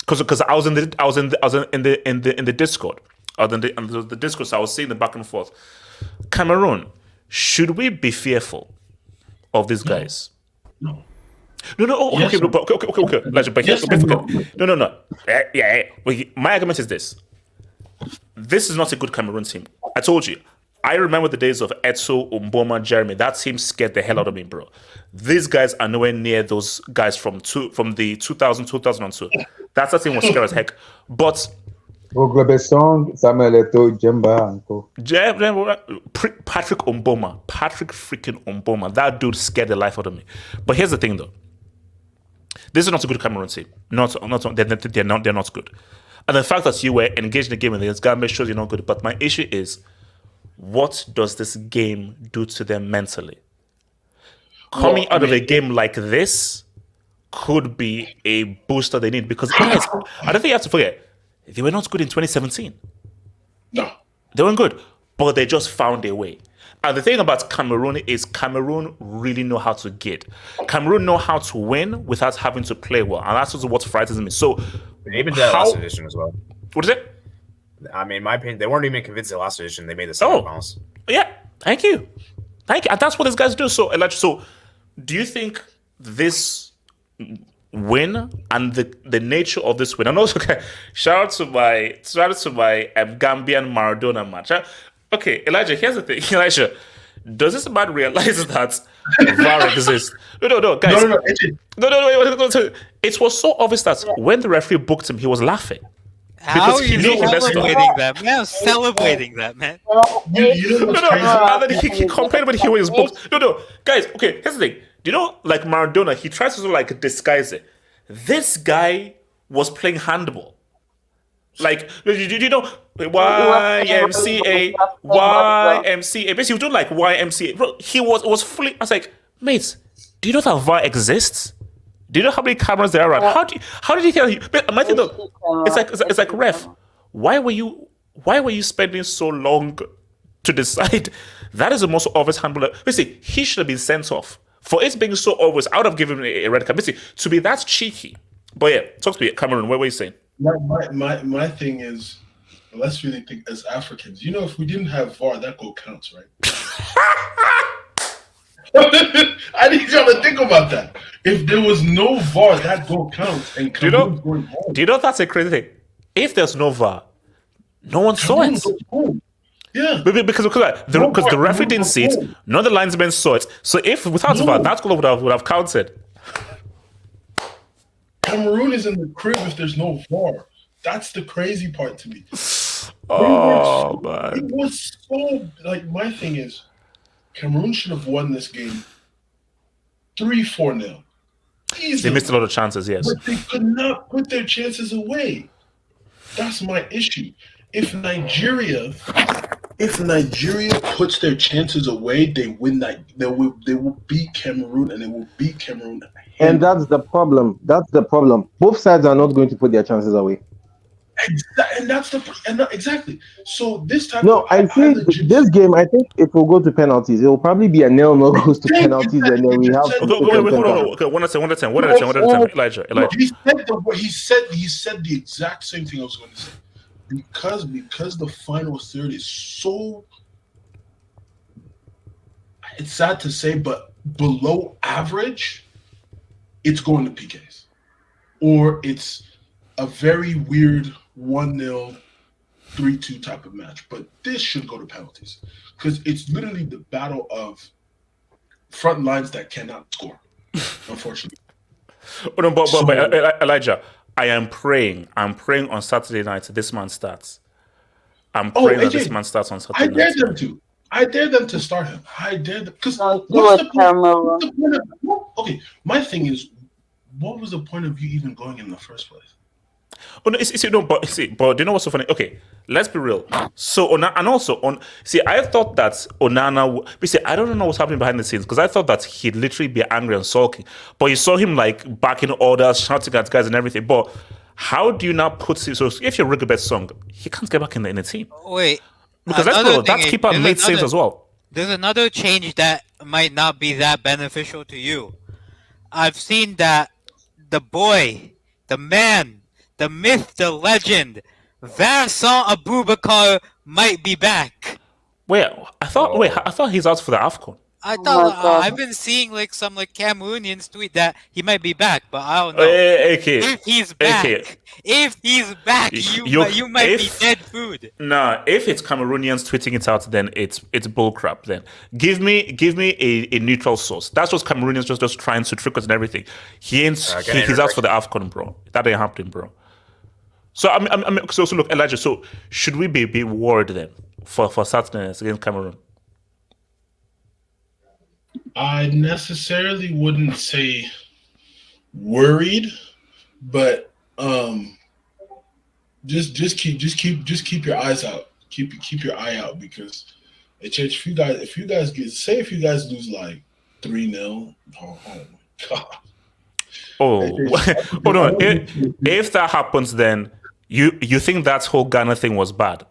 Because I was in the Discord, the Discord. So I was seeing the back and forth. Cameroon, should we be fearful of these guys? No. Oh, yes, okay. But yes, no. Yeah. My argument is this. This is not a good Cameroon team. I told you. I remember the days of Etso, Mboma, Jeremy. That team scared the hell out of me, bro. These guys are nowhere near those guys from the 2002. That team was scary as heck. But Samuel Eto'o, Jemba, Patrick freaking Mboma. That dude scared the life out of me. But here's the thing, though. This is not a good Cameroon team. They're not good. And the fact that you were engaged in the game against Gambia shows you're not good. But my issue is, what does this game do to them mentally? Coming out of a game like this could be a booster they need, because guys, I don't think you have to forget, they were not good in 2017. No. They weren't good, but they just found a way. And the thing about Cameroon is Cameroon really know how to get. Cameroon know how to win without having to play well. And that's also what frightens me. So they even did that last edition as well. What is it? I mean, in my opinion, they weren't even convinced the last edition. They made the semifinals. Yeah, thank you. And that's what these guys do. So, Elijah, do you think this win and the nature of this win, and also shout out to my Gambian Maradona match. Okay, Elijah, here's the thing. Elijah, does this man realize that VAR exists? No, guys. No, wait. It was so obvious that when the referee booked him, he was laughing. How are you celebrating that, man? I'm celebrating that, man. And then he complained when he was booked. No, guys. Okay, here's the thing. Do you know, like Maradona, he tries to disguise it. This guy was playing handball. Like, did you know YMCA? Basically, he was doing like YMCA. Bro, he was fully. I was like, mates, do you know that VAR exists? Do you know how many cameras there are around? How did you hear? My thing though, it's like ref. Why were you spending so long to decide? That is the most obvious handball. Basically, he should have been sent off. For it being so obvious, I would have given him a red card. Basically, to be that cheeky. But yeah, talk to me, Cameroon. What were you saying? My thing is, let's really think as Africans. If we didn't have VAR, that goal counts, right? I need y'all to think about that. If there was no VAR, that goal counts, and Cameroon's going home. Do you know that's a crazy thing? If there's no VAR, no one saw Cameroon it. goes home. Yeah, because the referee didn't see it, none of the linesmen saw it. So if without VAR, that goal would have counted. Cameroon is in the crib if there's no VAR. That's the crazy part to me. Oh man, it was so like my thing is, Cameroon should have won this game 3-4-0. They missed a lot of chances, yes. But they could not put their chances away. That's my issue. If Nigeria puts their chances away, they win that. They will beat Cameroon, and they will beat Cameroon. And that's the problem. Both sides are not going to put their chances away. Exactly. So this time, I think this game. I think it will go to penalties. It will probably be a 0-0 goes to penalties, and then we have. Okay, one at a time. Elijah. He said the exact same thing I was going to say. Because the final third is so, it's sad to say, but below average, it's going to PKs, or it's a very weird 1-0, 3-2 type of match. But this should go to penalties because it's literally the battle of front lines that cannot score, unfortunately. But Elijah, I am praying. I'm praying on Saturday night this man starts. I'm praying that this man starts on Saturday night. I dare them to start him. I dare them because okay, my thing is, what was the point of you even going in the first place? But do you know what's so funny? Okay, let's be real. So I thought that Onana. I don't know what's happening behind the scenes because I thought that he'd literally be angry and sulking. But you saw him like backing orders, shouting at guys and everything. But how do you not put so if you're Rigobet's song, he can't get back in the team. Wait, because that keeper made saves as well. There's another change that might not be that beneficial to you. I've seen that the boy, the man, the myth, the legend, Vincent Aboubakar might be back. I thought he's out for the AFCON. I've been seeing some Cameroonians tweet that he might be back, but I don't know. If he's back, you might be dead food. Nah, if it's Cameroonians tweeting it out, then it's bullcrap. Then give me a neutral source. That's just Cameroonians just trying to trick us and everything. He's out for the AFCON, bro. That ain't happening, bro. So so look, Elijah. So should we be worried then for Saturday against Cameroon? I necessarily wouldn't say worried, but just keep your eyes out. Keep your eye out because if you guys lose like 3-0, oh my god. No! If that happens, then you think that whole Ghana thing was bad?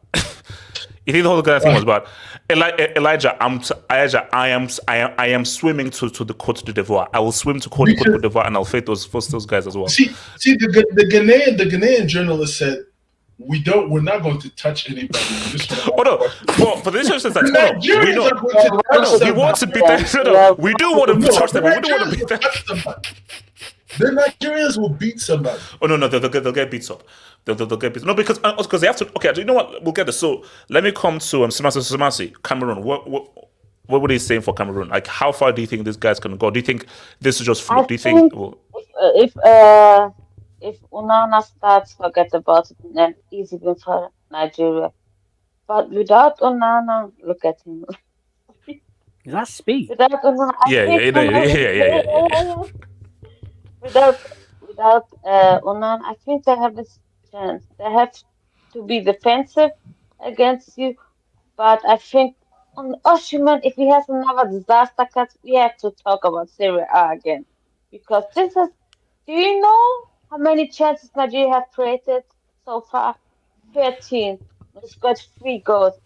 You think the whole Ghana thing was bad? Elijah, I am swimming to the Côte d'Ivoire. I will swim to Côte d'Ivoire and I'll fight those guys as well. See, the Ghanaian journalist said we're not going to touch anybody. Well, for this instance, we want to beat them. We do want to touch them. We don't want to beat them. The Nigerians will beat somebody. Oh no, they'll get beat up. They'll get beat up. No, because they have to. Okay, you know what? We'll get this. So let me come to Samasi, Cameroon. What were they saying for Cameroon? Like, how far do you think these guys can go? Do you think this is just fluke? Do you think if Onana starts, forget about it, then easy win for Nigeria. But without Onana, look at him. That's speed. Without Onana, yeah. Without Onana, I think they have a chance. They have to be defensive against you, but I think on Osimhen, if he has another disaster cut, we have to talk about Serie A again because this is. Do you know how many chances Nigeria have created so far? 13. We've got 3 goals.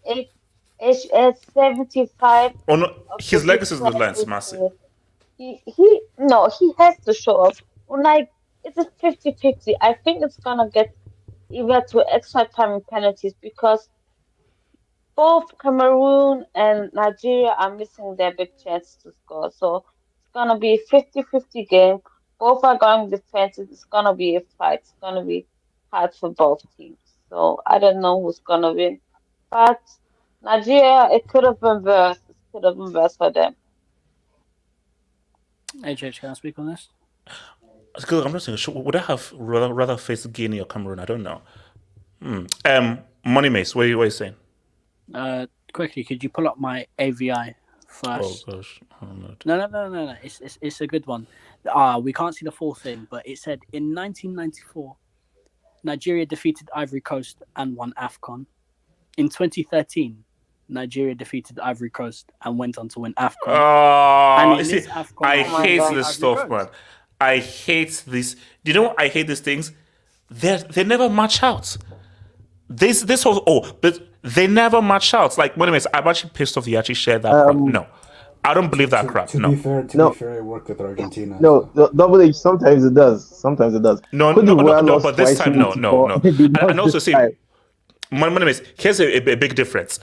75. Oh no, his legacy is the lens, massive. He has to show off. Like, it's a 50-50. I think it's gonna get either to extra time and penalties because both Cameroon and Nigeria are missing their big chance to score. So it's gonna be a 50-50 game. Both are going defensive. It's gonna be a fight. It's gonna be hard for both teams. So I don't know who's gonna win. But Nigeria, it could have been worse. It could have been worse for them. HH, can I speak on this? I'm just thinking, would I have rather faced Guinea or Cameroon? I don't know. Money Mace, what are you saying? Quickly, could you pull up my AVI first? Oh gosh, oh, No. It's a good one. We can't see the full thing, but it said in 1994, Nigeria defeated Ivory Coast and won AFCON. In 2013, Nigeria defeated Ivory Coast and went on to win AFCON. AFCON, I hate this stuff, man. I hate this. You know, I hate these things. They never match out. But they never match out. Like, anyways, I'm actually pissed off you actually shared that crap. No, I don't believe that crap. To no. be fair, I worked with Argentina. No, Double H. Sometimes it does. No. But this time, no. And also, see, anyways, here's a big difference.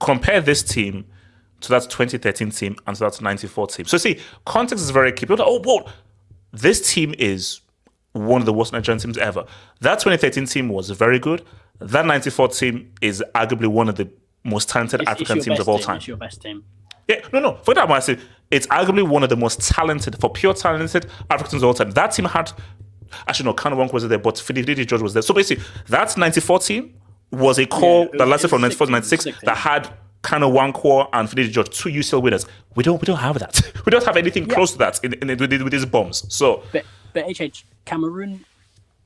Compare this team to that 2013 team and to that 94 team. So, see, context is very key. People are like, whoa, this team is one of the worst Nigerian teams ever. That 2013 team was very good. That 94 team is arguably one of the most talented African teams of all time. It's your best team. Yeah, no. For that, I say it's arguably one of the most talented, for pure talented African teams of all time. That team had, actually no, Kanu Wonk wasn't there, but Fididi George was there. So basically, that 94 team was a core that lasted from 94 to 96 that had Kanu Wonk and Fididi George, 2 UCL winners. We don't have that. We don't have anything close to that with these bombs. So, but HH, Cameroon,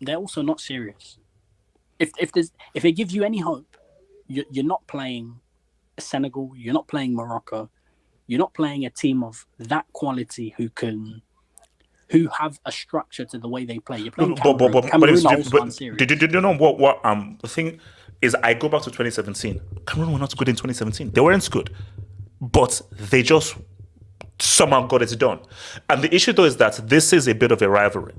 they're also not serious. If they give you any hope, you're not playing Senegal, you're not playing Morocco, you're not playing a team of that quality who have a structure to the way they play. You're playing Cameroon. Cameroon are also unserious. Did you know what the thing is? I go back to 2017. Cameroon were not good in 2017. They weren't good, but they just somehow got it done. And the issue though is that this is a bit of a rivalry.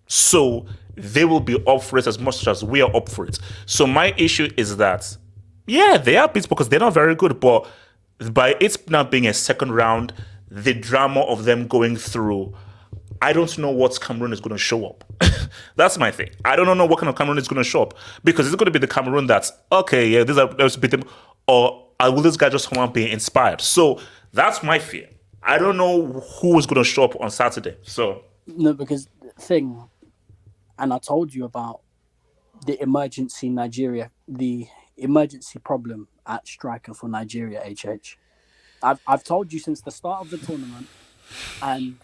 So they will be up for it as much as we are up for it. So my issue is that, yeah, they are beats because they're not very good, but by it now being a second round, the drama of them going through, I don't know what Cameroon is going to show up. That's my thing. I don't know what kind of Cameroon is going to show up because it's going to be the Cameroon that's, okay, yeah, let's beat them, or will this guy just come and be inspired? So that's my fear. I don't know who is going to show up on Saturday. So no, because the thing, and I told you about the emergency problem at striker for Nigeria, HH. I've told you since the start of the tournament, and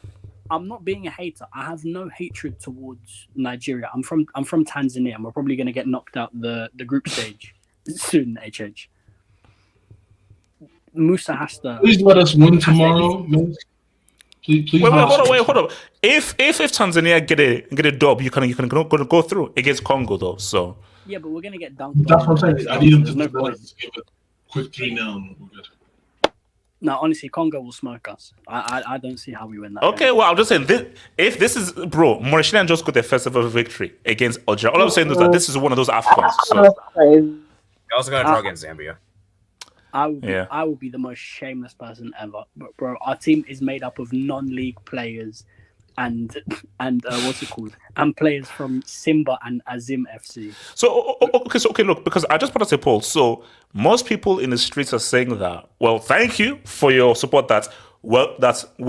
I'm not being a hater. I have no hatred towards Nigeria. I'm from Tanzania, and we're probably going to get knocked out the group stage soon, HH. Musa has to... Please let us win tomorrow. Please. Wait, hold on. If Tanzania get a dub, you can go through against Congo though. So yeah, but we're gonna get dunked. That's what I'm saying. I need them to give it quick 3-0. We're good. No, honestly, Congo will smoke us. I don't see how we win that. Okay, game. well, I'm just saying if this is Mauritania just got their first ever victory against Algeria. All I'm saying is that this is one of those AFCONs. So You're also gonna draw against Zambia. I will be the most shameless person ever. But bro, our team is made up of non-league players and what's it called? And players from Simba and Azim FC. So look, because I just put out a poll. So most people in the streets are saying that, well, thank you for your support that we're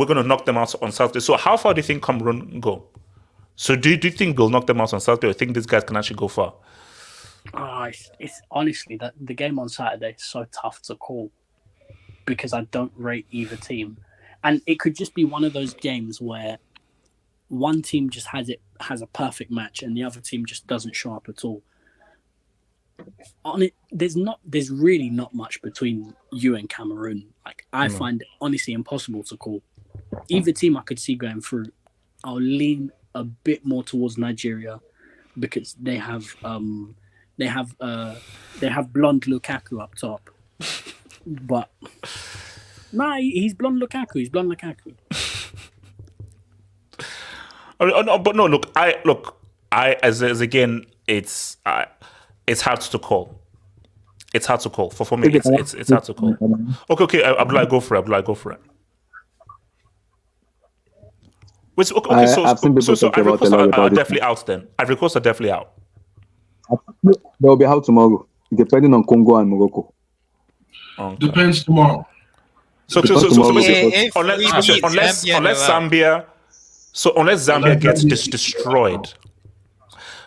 gonna knock them out on Saturday. So how far do you think Cameroon go? So do you think we'll knock them out on Saturday, or think these guys can actually go far? It's honestly that the game on Saturday is so tough to call because I don't rate either team, and it could just be one of those games where one team just has a perfect match and the other team just doesn't show up at all. On it, there's really not much between you and Cameroon. Like I find it honestly impossible to call. Either team I could see going through. I'll lean a bit more towards Nigeria because they have blonde Lukaku up top, but he's blonde Lukaku. It's hard to call. It's hard to call. For me, it's hard to call. Okay. Abdullah, go for it. Wait, okay, so Ivory Coast are definitely out then. Ivory Coast are definitely out. They'll be out tomorrow, depending on Congo and Morocco. Okay. Depends tomorrow. Unless Zambia gets destroyed.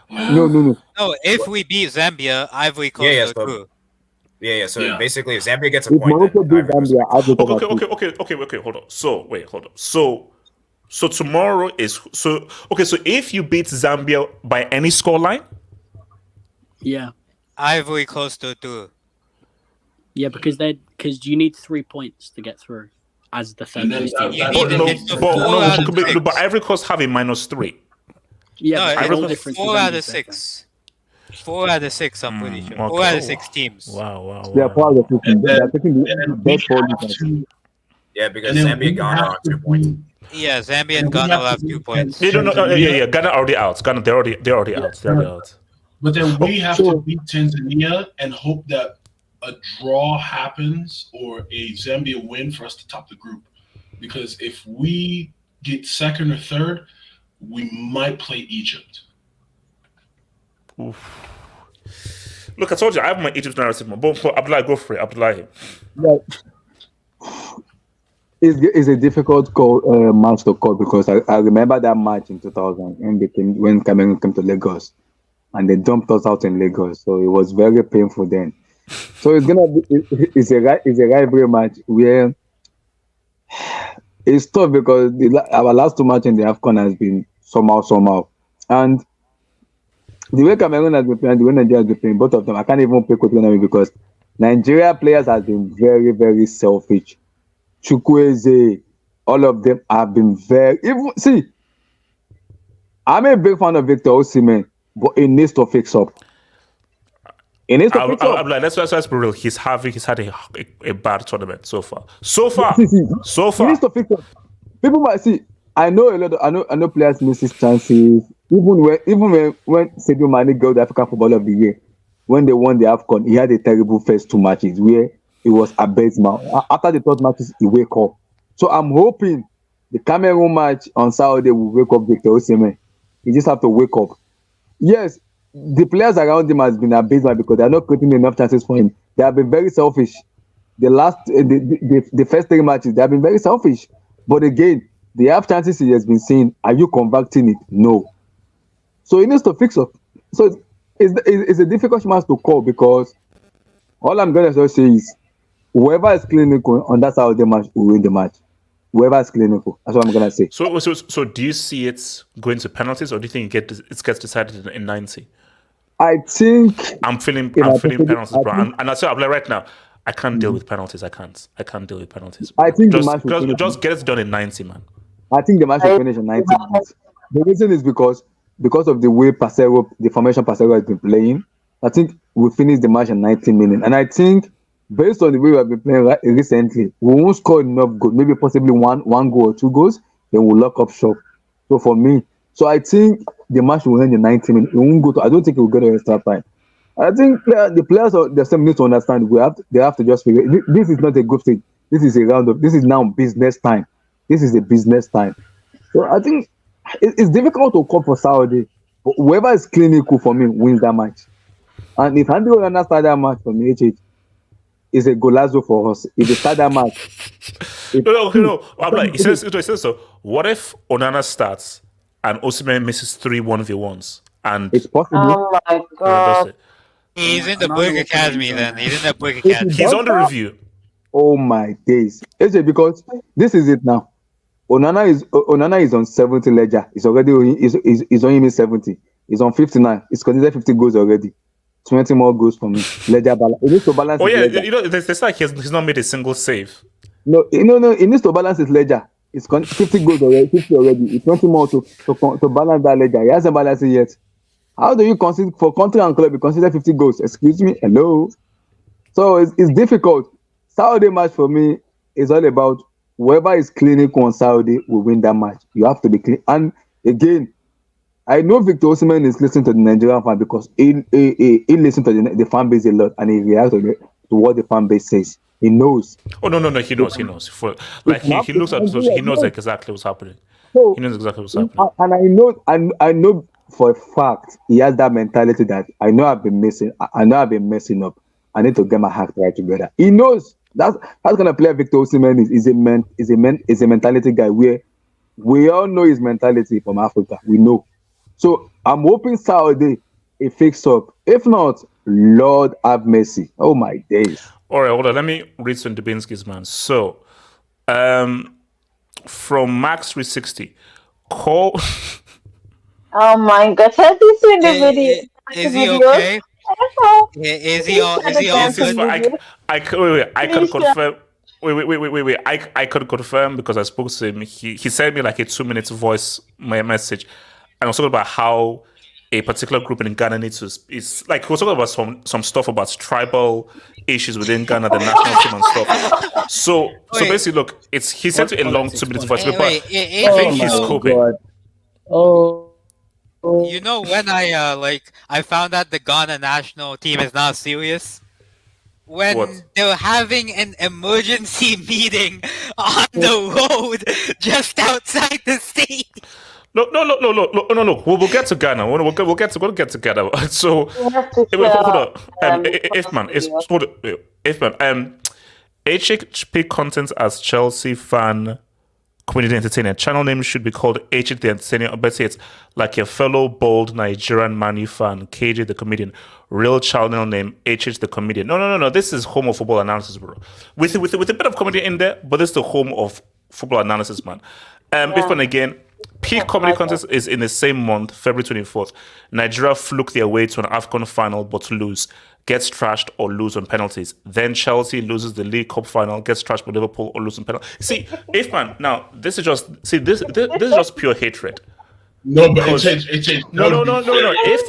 No. No, if we beat Zambia, Ivory Coast are through. So basically, if Zambia gets a point, Okay, hold on. So tomorrow is so if you beat Zambia by any scoreline, Ivory Coast are through. Yeah, because you need 3 points to get through as the third place team. But Ivory Coast have a -3. Yeah, no, it's 4 out of 6. 4 out of 6, I'm pretty sure. 4 out of 6 teams. Wow. They are part of the team. They are taking the best because Zambia and Ghana are 2 points. Yeah, Zambia and Ghana will have 2 points. Ghana already out. They're already out. But then we have to beat Tanzania and hope that a draw happens or a Zambia win for us to top the group. Because if we get second or third, we might play Egypt. Oof. Look, I told you I have my Egypt narrative. But Abdullah, go for it. Abdullah. Yeah. It's a difficult match to call because I remember that match in 2000 when Cameroon came to Lagos and they dumped us out in Lagos. So it was very painful then. So it's a rivalry match where it's tough because our last 2 matches in the AFCON has been somehow. And the way Cameroon has been playing, the way Nigeria has been playing, both of them, I can't even pick Kotlonami because Nigeria players have been very, very selfish. Chukwueze, all of them have been I'm a big fan of Victor Osimhen, but he needs to fix up. Let's be real. He's had a bad tournament so far. So far. He needs to fix up. People might see. I know I know players miss his chances. Even when Sadio Mane got the African Footballer of the Year, when they won the AFCON, he had a terrible first 2 matches where it was abysmal. After the third matches, he wake up. So I'm hoping the Cameroon match on Saturday will wake up Victor Osimhen. He just have to wake up. Yes, the players around him has been abysmal because they are not creating enough chances for him. They have been very selfish. The first 3 matches, they have been very selfish. But again, they have chances he has been seeing. Are you converting it? No. So he needs to fix up. So it's a difficult match to call because all I'm going to say is whoever is clinical on that Saturday match will win the match. Whoever is clinical. That's what I'm going to say. So do you see it going to penalties or do you think it gets decided in 90? I think I'm feeling penalties, bro. And I say right now, I can't deal with penalties. I can't deal with penalties. I think the match will just get it done in 90, man. I think the match will finish in 90 minutes. The reason is because of the way the formation Pasero has been playing. I think we'll finish the match in 90 minutes. And I think based on the way we have been playing recently, we won't score enough goals, maybe possibly one goal or 2 goals, then we'll lock up shop. So for me, I think the match will end in 90 minutes. It won't go to, I don't think it will go to extra time. I think the players themselves need to understand they have to just figure this is not a good thing. This is a roundup. This is now business time. This is a business time. So I think it's difficult to call for Saturday, but whoever is clinical for me wins that match. And if Andy Onana start that match for me, it's a golazo for us. If they start that match, no. He says so. What if Onana starts and Osimhen misses 3 1v1s? And it's possible. Oh my God. He's in the Brick Academy then. He's in the Brick Academy. He's on the review. Oh my days. Because this is it now. Onana is on 70 ledger. He's only 70. He's on 59. He's considered 50 goals already. 20 more goals for me. Ledger balance. He needs to balance. Oh yeah, ledger. there's like he's not made a single save. No. He needs to balance his ledger. It's 50 goals already. 50 already. It's 20 more to balance that ledger. He hasn't balanced it yet. How do you consider for country and club? You consider 50 goals? Excuse me. Hello. So it's difficult. Saturday match for me is all about whoever is clinical on Saturday will win that match. You have to be clean. And again, I know Victor Osimhen is listening to the Nigerian fan because he listens to the fan base a lot and he reacts to what the fan base says. He knows. Oh no, he knows. For like he looks at he knows like exactly what's happening. So, He knows exactly what's happening. And I know for a fact he has that mentality that I know I've been missing. I know I've been messing up. I need to get my act right together. He knows that's gonna play Victor Osimhen is a mentality guy where we all know his mentality from Africa. We know. So I'm hoping Saturday it fix up. If not, Lord have mercy. Oh my days. All right, hold on. Let me read some Dubinsky's, man. So, from Max 360, call. Oh my God! Have you seen the video? Is he okay? Is he all good? I can confirm. Wait. I could confirm because I spoke to him. He sent me like a 2-minute voice message, and I was talking about how a particular group in Ghana needs to. It's like he was talking about some stuff about tribal issues within Ghana, the national team and stuff. So basically, look, he sent a long 2-minute voice, but I think he's coping. You know when I found out the Ghana national team is not serious? When they were having an emergency meeting on the road just outside the state. No. We'll get to Ghana. We'll get to Ghana. So, hold on. Ifman, HHP content as Chelsea fan community entertainer. Channel name should be called HH the Entertainer, or better yet, like your fellow bold Nigerian Manu fan, KJ the comedian. Real channel name HH the comedian. No. This is home of football analysis, bro. With a bit of comedy in there, but this is the home of football analysis, man. If again, peak comedy contest is in the same month, February 24th. Nigeria fluke their way to an AFCON final, but lose. Gets trashed or lose on penalties. Then Chelsea loses the League Cup final, gets trashed by Liverpool or lose on penalties. See, now this is just this is just pure hatred. No, but it no. If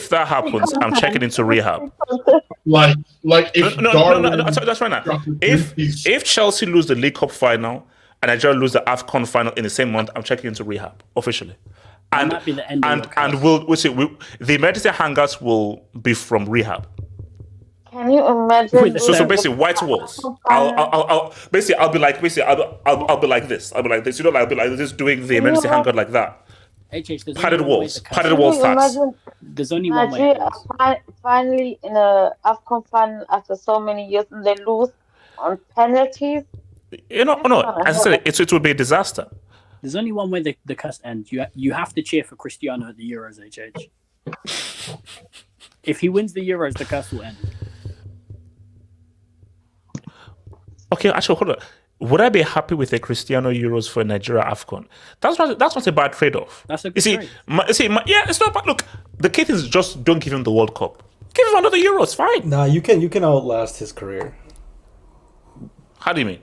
that happens, I'm checking into rehab. Like if no, that's right now. If Chelsea lose the League Cup final and Nigeria lose the AFCON final in the same month, I'm checking into rehab officially. And might be the end we'll see. The emergency hangouts will be from rehab. Can you imagine? So basically, white walls. I'll be like this. I'll be like this. You know, like I'll be like this, doing the emergency hangout like that. Padded walls starts. There's only one way. Finally, in a AFCON final after so many years, and they lose on penalties. No. As I said, it would be a disaster. There's only one way the curse ends. You have to cheer for Cristiano at the Euros, HH. If he wins the Euros, the curse will end. Okay, actually, hold on. Would I be happy with a Cristiano Euros for Nigeria AFCON? That's not a bad trade-off. That's a good trade. It's not bad. Look, the key is just don't give him the World Cup. Give him another Euros, fine. Nah, you can outlast his career. How do you mean?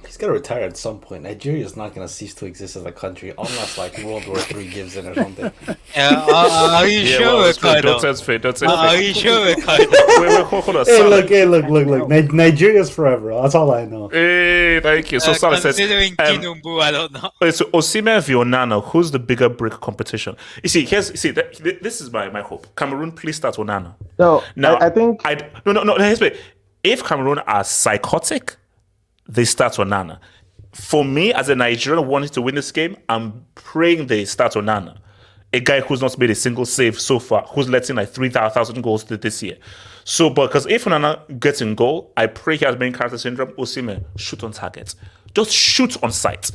He's gonna retire at some point. Nigeria is not gonna cease to exist as a country unless like World War III gives in or something. Are you sure, Kaido? Don't say it's fake. Are you sure, Kaido? Wait, hold on. Hey, look. Nigeria's forever. That's all I know. Hey, thank you. So Salah says, considering Tinubu, I don't know. So Osimhen v Onana, who's the bigger brick competition? You see, this is my hope. Cameroon, please start Onana. No, I think no. Here's me. If Cameroon are psychotic, they start Onana. For me, as a Nigerian wanting to win this game, I'm praying they start Onana. A guy who's not made a single save so far, who's letting like 3,000 goals this year. So, because if Onana gets in goal, I pray he has main character syndrome. Osimhen, shoot on target. Just shoot on sight.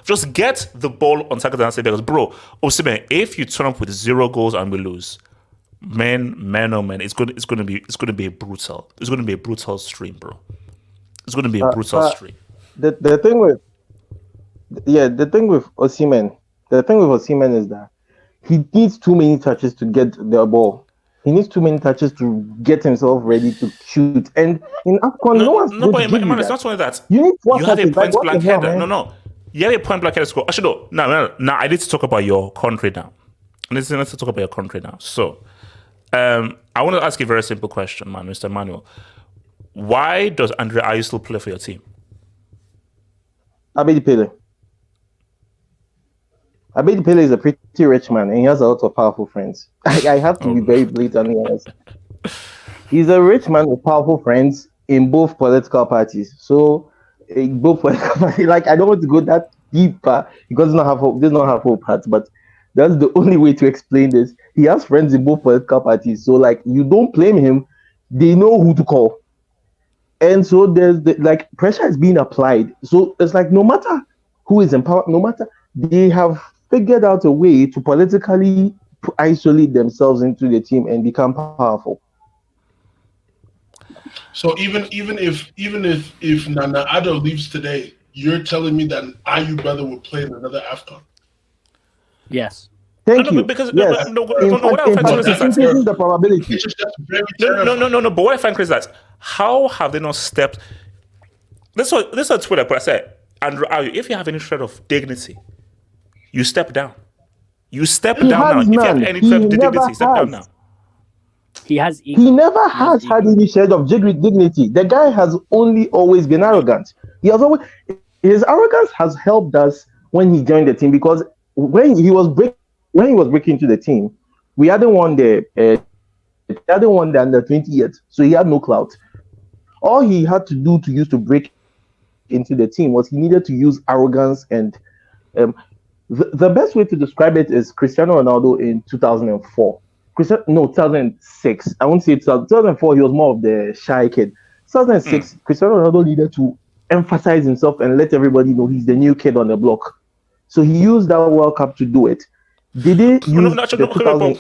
Just get the ball on target and say, because bro, Osimhen, if you turn up with 0 goals and we lose, man, it's going to be a brutal. It's going to be a brutal stream, bro. It's going to be a brutal stream. The thing with Osimhen, is that he needs too many touches to get the ball. He needs too many touches to get himself ready to shoot. And in AFCON, no one's going to give you it's not only that. You have a point blank header. No. You have a point blank header score. Actually, no. Now I need to talk about your country now. So, I want to ask you a very simple question, man, Mr. Manuel. Why does Andre Ayew still play for your team? Abedi Pele. Abedi Pele is a pretty rich man and he has a lot of powerful friends. I have to be very blatantly honest. He's a rich man with powerful friends in both political parties. So, in both political parties, like I don't want to go that deep because does not have whole parts, but that's the only way to explain this. He has friends in both political parties. So, like, you don't blame him, they know who to call. And so like pressure is being applied. So it's like no matter who is in power, no matter they have figured out a way to politically isolate themselves into the team and become powerful. So even if Nana Addo leaves today, you're telling me that Ayu brother will play in another AFCON? Yes. Thank you. Because yes. What I find crazy is that increases the probability. It's just very no. But what I find crazy is that how have they not stepped? This is Twitter, but I said, Andrew Ayu, if you have any shred of dignity, you step down. You step down now. If you have any shred of dignity, step down now. He has. He never has had any shred of dignity. The guy has always been arrogant. His arrogance has helped us when he joined the team because when he was breaking into the team, we hadn't won the under 20 yet, so he had no clout. All he had to do to break into the team was he needed to use arrogance and the best way to describe it is Cristiano Ronaldo in 2004. 2006. I won't say 2004. He was more of the shy kid. 2006, Cristiano Ronaldo needed to emphasize himself and let everybody know he's the new kid on the block. So he used that World Cup to do it. Did he use the 2008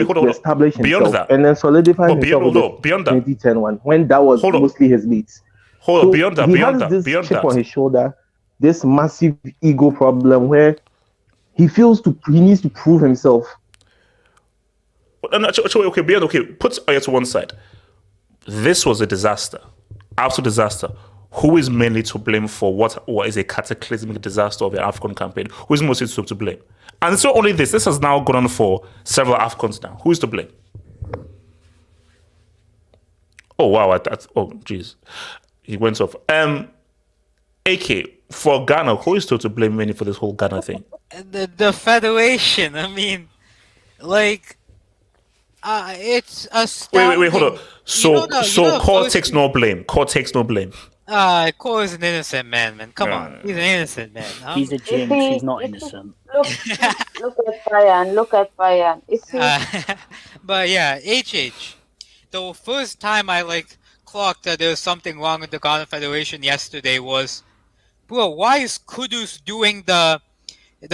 to establish himself and then solidify himself with the 2010 one when that was mostly his leads? Beyond that, he has this chip on his shoulder, this massive ego problem where he needs to prove himself. Okay, put it to one side. This was a disaster, absolute disaster. Who is mainly to blame for what is a cataclysmic disaster of the AFCON campaign? Who is mostly to blame? And it's not only this has now gone on for several AFCONs now. Who is to blame? Oh, wow. Jeez. He went off. AK, for Ghana, who is to blame mainly for this whole Ghana thing? The Federation. I mean, like... it's astounding. Wait, hold on. So Core takes no blame. Core takes no blame. Core is an innocent man. Come on. He's an innocent man. He's a gym. She's not innocent. Look at Bayern. But yeah, HH. The first time I clocked that there was something wrong with the Ghana Federation yesterday was, bro, why is Kudus doing the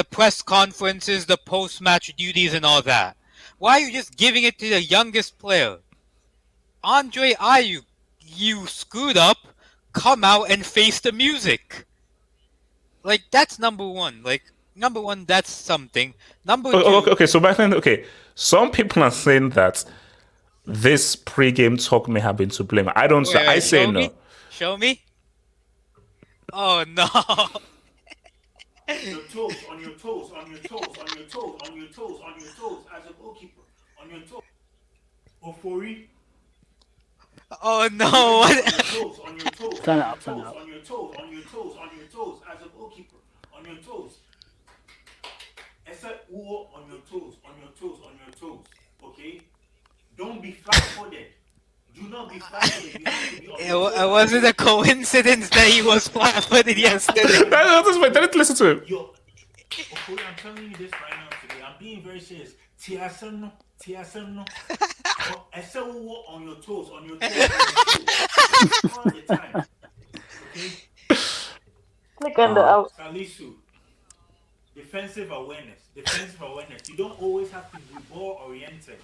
press conferences, the post-match duties and all that? Why are you just giving it to the youngest player? Andre Ayew, you screwed up. Come out and face the music. That's number one. Number one, that's something. Number two... Okay, so back then, some people are saying that this pre-game talk may have been to blame. I don't say. I say no. Show me. Oh, no. Your toes, on your toes, on your toes, on your toes, on your toes, on your toes, as a goalkeeper, on your toes. Ofori. Oh no! On your toes, on your toes, turn it up. On your toes, on your toes, on your toes, as a goalkeeper, on your toes. Except on your toes, on your toes, on your toes. Okay? Don't be flat-footed. Do not be flat-footed. It wasn't a coincidence that he was flat-footed yesterday. That's why I didn't listen to him. Ofori, I'm telling you this right now today. I'm being very serious. Tiasen no. Except on your toes, on your toes. All the time. Okay? Click on the out. Salisu. Defensive awareness. You don't always have to be ball oriented.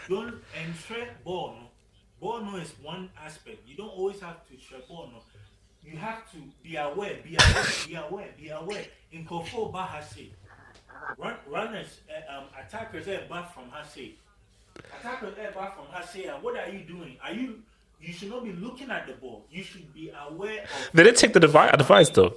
Don't shred ball. No. Ball no is one aspect. You don't always have to shred ball. No. You have to be aware. In Kofo Bahasi, runners, attackers back from Hase. What are you doing? You should not be looking at the ball. You should be aware of. They didn't take the advice though.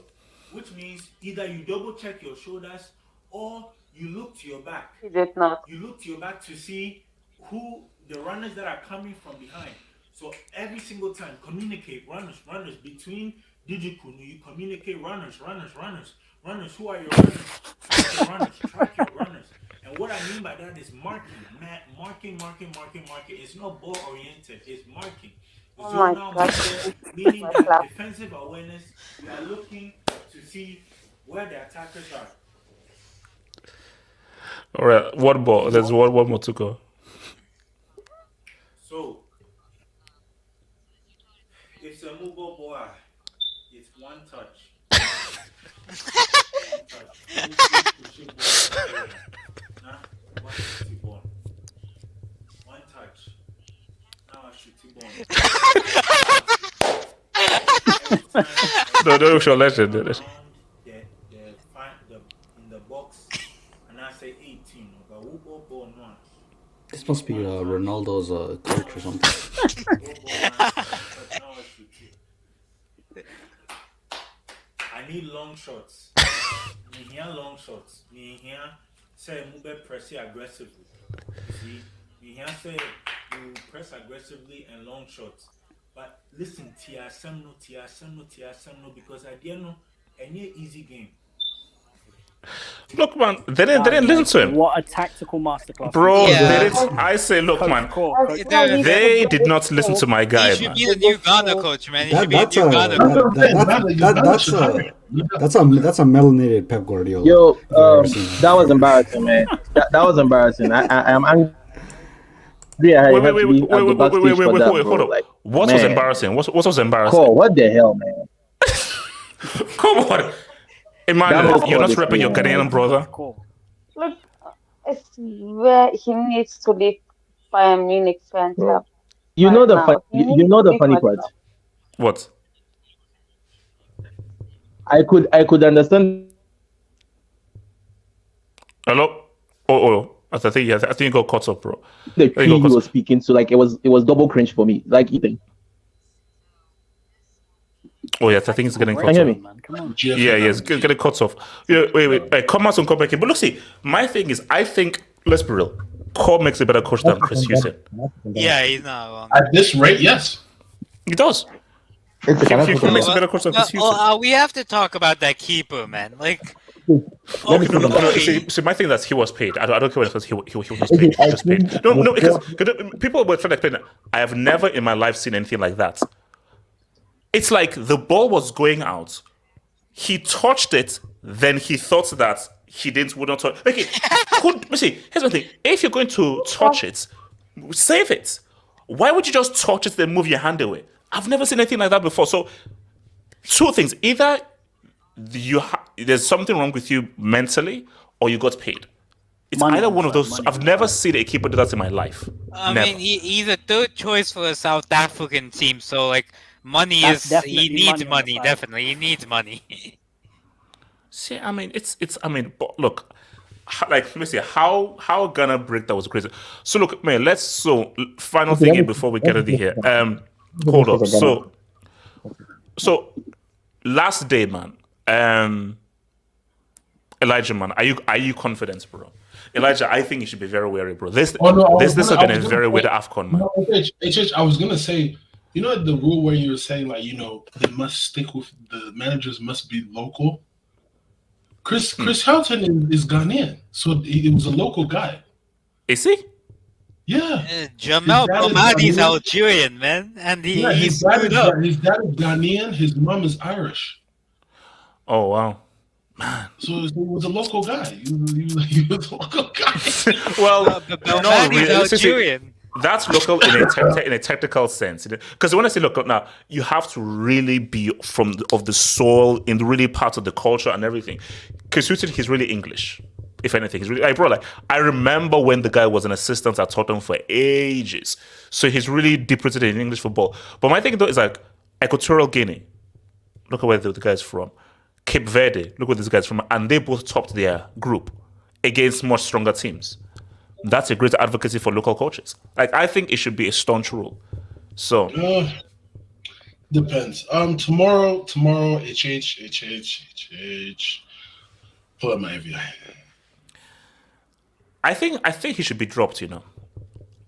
Which means either you double check your shoulders or you look to your back. He did not. You look to your back to see who the runners that are coming from behind. So every single time, communicate runners between Digikunu. You communicate runners. Who are your runners? your runners. Track your runners. And what I mean by that is marking. Marking. It's not ball oriented. It's marking. Oh my Zonal God. marking, meaning My that class. defensive awareness. You are looking to see where the attackers are. All right, one more. There's one more to go. So, if a Mugo boy, it's one touch. One touch. Now I shoot No, sure, legend. In the box, and I say 18. But who ball no? This must be Ronaldo's coach or something. I need long shots. Me here long shots. Me here say move press aggressively. See, me here say you press aggressively and long shots. But listen, TSM no, because I didn't know any easy game. Look, man, they didn't listen to him. What a tactical masterclass. Bro, Yeah. they didn't. I say, look, man, Coach. they did not listen to my guy, He should man. be the new Ghana coach, man. He should be That's the a new Ghana coach. that's a melanated Pep Guardiola. Yo, that was embarrassing, man. That was embarrassing. I am angry. Wait, hold up. Like, What man. was embarrassing? What was embarrassing? Cole, what the hell, man? Come on. Emmanuel, you're not repping your Ghanaian brother? Look, it's where he needs to leave Bayern Munich fan club. You know the now. you know the funny part. What? I could understand. Hello? Oh. I think you got caught up, bro. The tree he was speaking, so like it was double cringe for me. Like eating. Oh yes, I think it's getting cut off. Can you hear me? Come on. Yeah, it's getting cut off. Yeah, wait. Comments on come back in. But look, see, my thing is, I think, let's be real, Cole makes a better coach than Chris Houston. Yeah, he's not wrong. At this rate, yes. He does. He makes a better coach than Chris Houston. We have to talk about that keeper, man. Like, No. See, my thing is that he was paid. I don't care because he was paid. He was paid. No, because people were trying to explain that. I have never in my life seen anything like that. It's like the ball was going out. He touched it, then he thought that would not touch. Okay, see, here's the thing. If you're going to touch it, save it. Why would you just touch it then move your hand away? I've never seen anything like that before. So, two things. Either there's something wrong with you mentally, or you got paid. It's either one of those. I've never seen a keeper do that in my life. I Never. mean, he's a third choice for a South African team, so like money he needs money. Definitely, he needs money. See, I mean, but look, like let me see how Ghana break that was crazy. So look, man, final thing here before we get out of here. Hold up. So last day, man. Elijah, man, are you confident, bro? Elijah, I think you should be very wary, bro. This has been a very weird AFCON, man. No, I was gonna say, you know the rule where you were saying like, you know, they must stick with the managers must be local. Chris Houghton is Ghanaian, so it was a local guy. Is he? Yeah. Jamal Bomadi's Algerian, man, and he's screwed up. His dad is Ghanaian. His mom is Irish. Oh wow. So he was a local guy. He was a local guy. Well, Algerian. That's local in a technical sense. Because when I say local, now you have to really be of the soil, in the really part of the culture and everything. Because he's really English. If anything, he's really I remember when the guy was an assistant at Tottenham for ages. So he's really deep rooted in English football. But my thing though is like Equatorial Guinea. Look at where the guy's from. Cape Verde, look where this guy's from, and they both topped their group against much stronger teams. That's a great advocacy for local coaches. Like I think it should be a staunch rule. So depends. Tomorrow, HH. Pull up my AVI. I think he should be dropped. You know,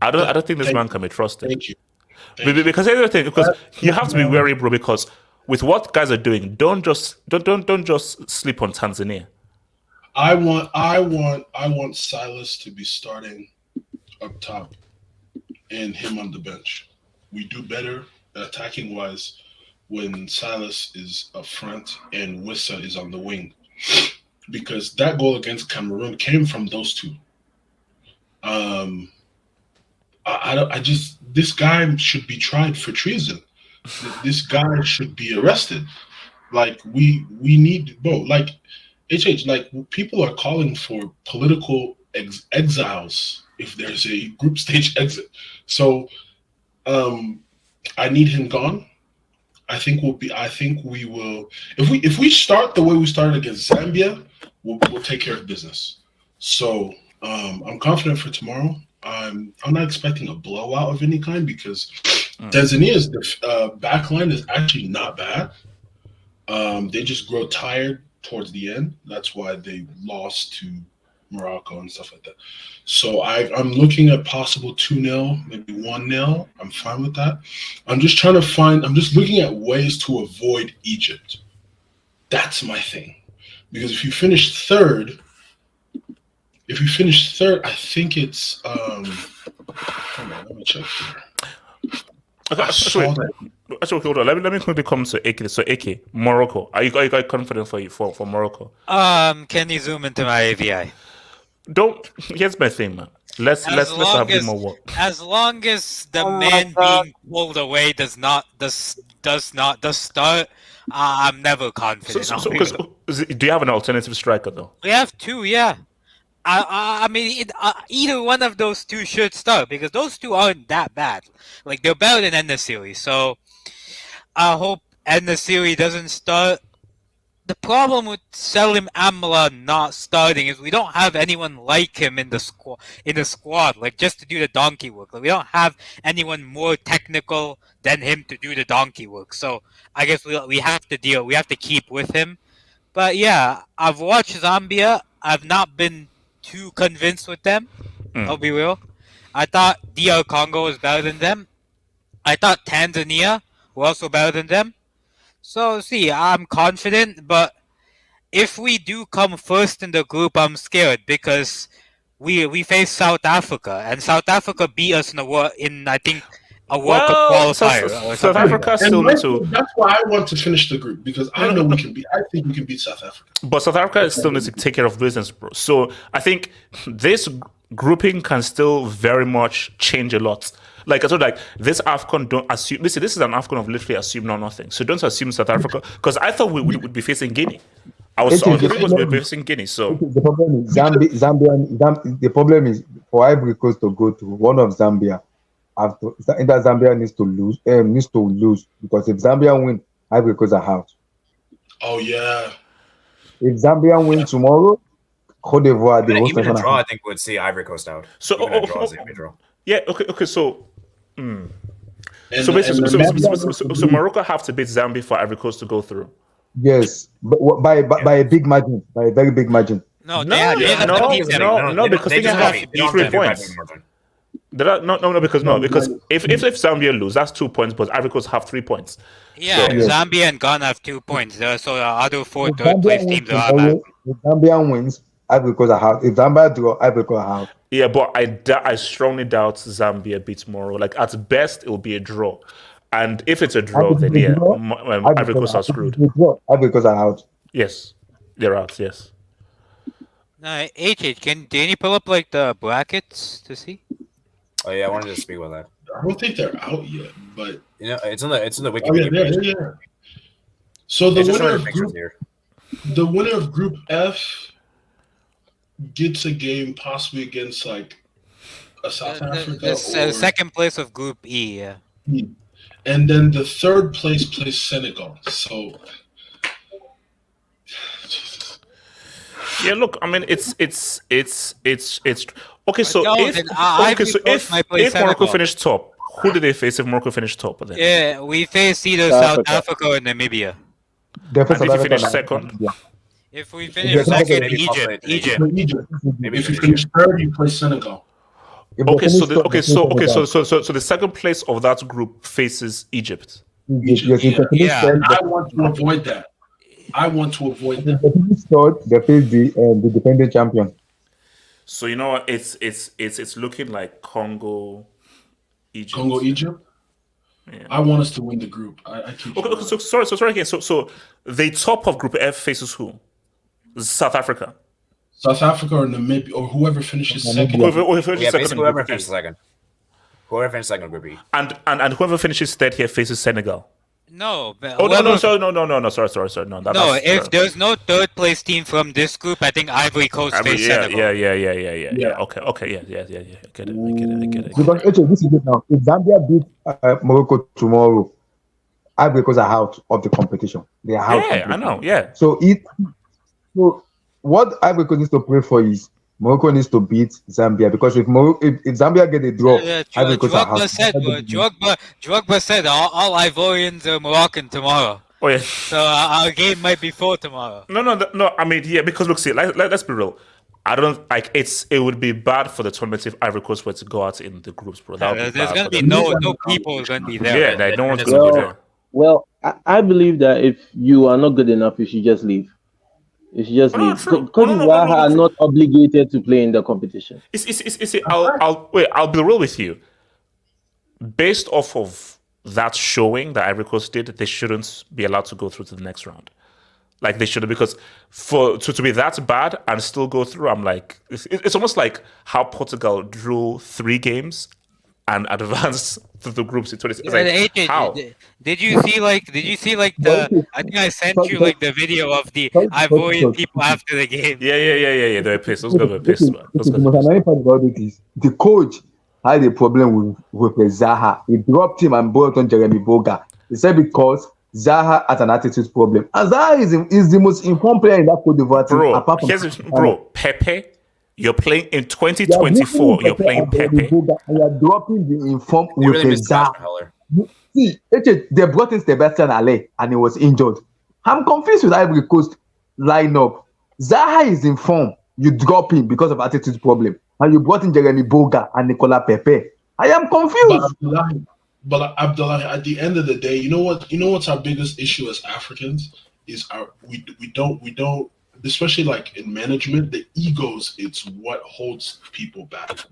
I don't think this man can be trusted. Thank you. Because you have to be wary, bro. Because with what guys are doing, don't just sleep on Tanzania. I want Silas to be starting up top and him on the bench. We do better attacking wise when Silas is up front and Wissa is on the wing, because that goal against Cameroon came from those two. This guy should be tried for treason. This guy should be arrested. Like we need both. Like like people are calling for political exiles if there's a group stage exit. So I need him gone. I think we will if we start the way we started against Zambia, we'll take care of business. So I'm confident for tomorrow. I'm not expecting a blowout of any kind because Tanzania's back line is actually not bad. They just grow tired towards the end. That's why they lost to Morocco and stuff like that. So I'm looking at possible 2-0, maybe 1-0. I'm fine with that. I'm just looking at ways to avoid Egypt. That's my thing. Because if you finish third, I think it's hold on, let me check here. Okay, hold on. Let me quickly come to Ike. So Ike, Morocco. Are you confident for Morocco? Can you zoom into my AVI? Here's my thing, man. Let's have a bit more work. As long as the man being pulled away does start, I'm never confident. Do you have an alternative striker though? We have two, yeah. I mean, either one of those two should start because those two aren't that bad. Like they're better than En-Nesyri, so I hope En-Nesyri doesn't start. The problem with Selim Amla not starting is we don't have anyone like him in the squad, like just to do the donkey work. Like we don't have anyone more technical than him to do the donkey work. So I guess we have to keep with him. But yeah, I've watched Zambia. I've not been too convinced with them. I'll be real. I thought DR Congo was better than them. I thought Tanzania were also better than them. So, see, I'm confident, but if we do come first in the group, I'm scared because we face South Africa, and South Africa beat us in a World Cup qualifier. South Africa still needs to. That's why I want to finish the group because I think we can beat South Africa. But South Africa still needs to take care of business, bro. So I think this grouping can still very much change a lot. Like I told, this AFCON, don't assume. Listen, this is an AFCON of literally assume nothing. So don't assume South Africa because I thought we would be facing Guinea. I was facing Guinea. So the problem is Zambia. The problem is for Ivory Coast to go to one of Zambia. Either Zambia needs to lose because if Zambia win, Ivory Coast are out. Oh yeah. If Zambia win tomorrow, Cote d'Ivoire even a draw, I think would see Ivory Coast out. So draw. Yeah. Okay. So. So Morocco have to beat Zambia for Ivory Coast to go through. Yes, but by a big margin, by a very big margin. No, because they have 3 points. Because if Zambia lose, that's 2 points, but Ivory Coast have 3 points. Yeah, so, Zambia and Ghana have 2 points. So the other 4 third-place teams are out. If Zambia wins, Ivory Coast are out. If Zambia draw, Ivory Coast are out. Yeah, but I strongly doubt Zambia beats Morocco. Like at best, it will be a draw, and if it's a draw, then Ivory Coast are screwed. Ivory Coast are out. Yes, they're out. Yes. No, can you pull up the brackets to see? Oh yeah, I wanted to speak about that. I don't think they're out yet, but it's in the Wikipedia. Yeah. So the winner of Group F gets a game possibly against a South Africa. Second place of Group E, yeah. And then the third place plays Senegal. So yeah, look, I mean it's okay. So if Morocco finished top, who did they face if Morocco finished top? Then? Yeah, we face either South Africa or Namibia. And if you finish second. Yeah. If we finish second, Egypt. If you finish third, you play Senegal. Okay, so the second place of that group faces Egypt. Yes, I want to avoid that. I want to avoid The that. Philippines third, they face the defending champion. So you know what? It's looking like Congo, Egypt. Congo, Egypt. Yeah. I want us to win the group. I keep. Okay, so sorry again. So the top of Group F faces who? South Africa. South Africa or Namibia or whoever finishes second. Whoever finishes second basically in whoever Group finishes E. second. Whoever finishes second in Group E. And whoever finishes third here faces Senegal. No, but Oh whoever- no, sorry, no, sorry, no. No, if there's no third place team from this group, I think Ivory Coast face Senegal. Yeah. Okay, yeah. I get it. Because actually, this is it now. If Zambia beat Morocco tomorrow, Ivory Coast are out of the competition. They are out. Yeah, I know. Yeah. So what Ivory Coast needs to pray for is Morocco needs to beat Zambia, because if Zambia get a draw, Ivory Coast are out. Drogba said all Ivorians are Moroccan tomorrow. Oh yeah. So our game might be full tomorrow. No. I mean, yeah, because look, see, let's be real. I don't like it would be bad for the tournament if Ivory Coast were to go out in the groups, bro. There's gonna be no people is gonna be there. Yeah, like, no one's gonna be there. Well, I believe that if you are not good enough, you should just leave. You should just leave. Because you are not obligated to play in the competition. I'll be real with you. Based off of that showing that Ivory Coast did, they shouldn't be allowed to go through to the next round. Like they should, because to be that bad and still go through, I'm like, it's almost like how Portugal drew 3 games and advanced to the groups in 20. It's like, AJ, how? Did you see the? I think I sent you like the video of the Ivorian people after the game. Yeah. They were pissed. Those guys were pissed, man. The most annoying part about it is the coach had a problem with Zaha. He dropped him and brought on Jeremy Boga. He said because Zaha has an attitude problem. And Zaha is the most informed player in that Cote d'Ivoire team. Bro, Pepe, you're playing in 2024. You're playing Pepe. And you're dropping the informed with really Zaha. See, they brought in Sebastian Ale and he was injured. I'm confused with Ivory Coast lineup. Zaha is in form. You drop him because of attitude problem. And you brought in Jeremy Boga and Nicola Pepe. I am confused. But Abdullah, at the end of the day, you know what's our biggest issue as Africans is we don't, especially like in management, the egos, it's what holds people back.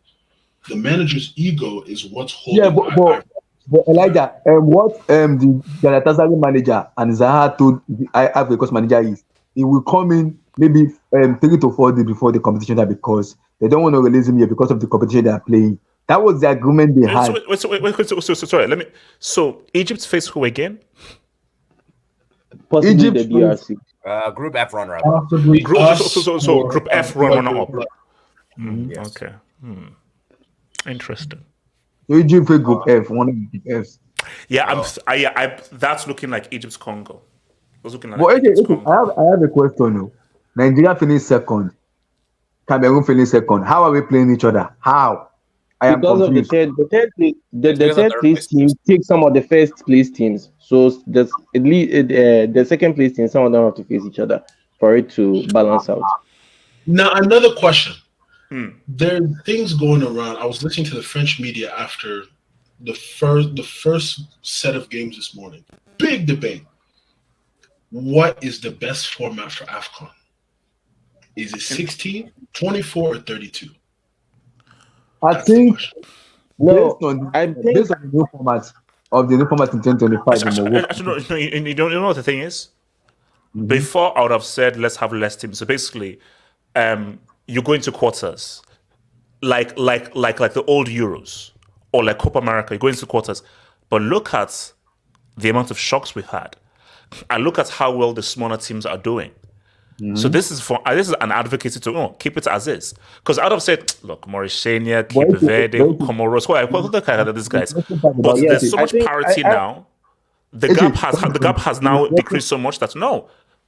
The manager's ego is what's holding back. But Elijah, what the Galatasaray manager and Zaha told the Ivory Coast manager is he will come in maybe 3 to 4 days before the competition, because they don't want to release him here because of the competition they are playing. That was the agreement they had. Sorry, So Egypt face who again? Possibly the DRC. Group F runner-up. Group F runner-up. Yes. Okay. Interesting. Egypt play Group F, one of the Fs. Yeah, that's looking like Egypt's Congo. I have a question. No. Nigeria finished second. Cameroon finished second. How are we playing each other? How? I am because confused. of the third place team take some of the first place teams. So the second place team, some of them have to face each other for it to balance out. Now another question. There are things going around. I was listening to the French media after the first set of games this morning. Big debate. What is the best format for AFCON? Is it 16, 24, or 32? I think based on the new format in 2025. You know what the thing is? Before I would have said let's have less teams. So basically, you go into quarters, like the old Euros or like Copa America. You go into quarters, but look at the amount of shocks we've had, and look at how well the smaller teams are doing. So this is an advocacy to keep it as is. Because I'd have said, look, Mauritania, Cape Verde, Comoros, these guys. But there's so much parity now. The gap has now decreased so much that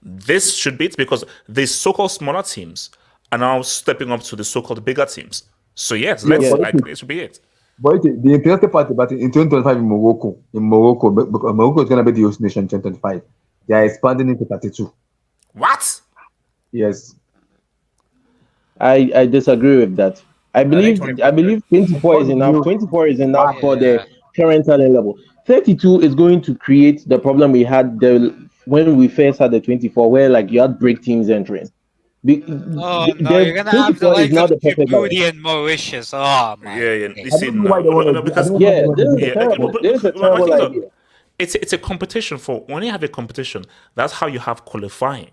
this should be it, because the so-called smaller teams are now stepping up to the so-called bigger teams. So yes, it should be it. But the interesting part about it, in 2025 in Morocco, Morocco is going to be the host nation in 2025. They are expanding into 32. What? Yes. I disagree with that. I believe 24 is enough. 24 is enough for the current talent level. 32 is going to create the problem we had the when we first had the 24, where like you had break teams entering. Oh no, you're The gonna have the 24 is likes now of the perfect balance. Djibouti and Mauritius. Oh my. Yeah. You I see don't know why now, they want to no, do. I because don't know why they want this to is do that. yeah, Terrible. This is a my terrible thing is that idea. it's a competition for when you have a competition. That's how you have qualifying,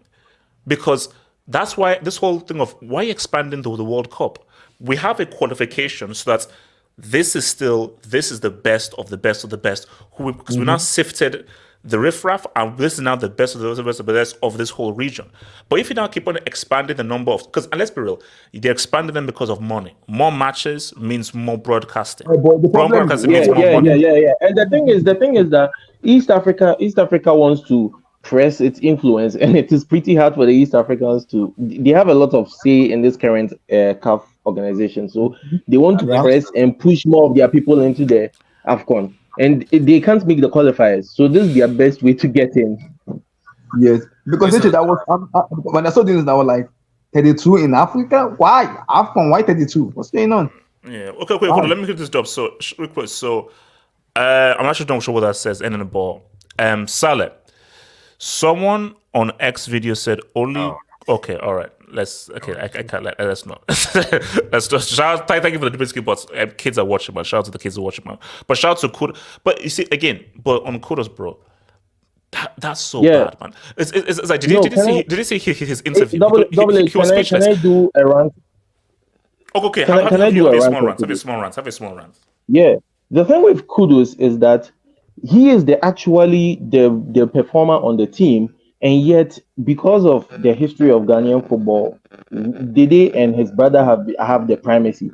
because that's why this whole thing of why expanding the World Cup. We have a qualification so that this is the best of the best of the best. Because we now sifted the riffraff, and this is now the best of the best of the best of this whole region. But if you now keep on expanding the number of, because and let's be real, they're expanding them because of money. More matches means more broadcasting. But the More problem, broadcasting means more money. And the thing is that East Africa wants to press its influence, and it is pretty hard for the East Africans to. They have a lot of say in this current CAF organization, so they want to Yeah. press and push more of their people into the AFCON, and they can't make the qualifiers. So this is their best way to get in. Yes, because Listen, literally that was when I saw this, I was like 32 in Africa. Why AFCON? Why 32? What's going on? Yeah. Okay, wait, hold on. Let me get this up. So, real quick. So, I'm actually not sure what that says. End in the ball. Saleh. Someone on X video said only. Oh. Okay, all right. I can't let. Let's not. Let's just shout. Thank you for the debate, but kids are watching. Man, shout out to the kids who are watching. Man, but shout out to Kudos. But you see again. But on Kudos, bro. That's so bad, man. It's like did you see his interview? Double He H, was speechless. can I do a rant? Okay. Can I do a rant? Have a small rant. Yeah. The thing with Kudus is that he is the performer on the team, and yet because of the history of Ghanaian football, Dede and his brother have the primacy.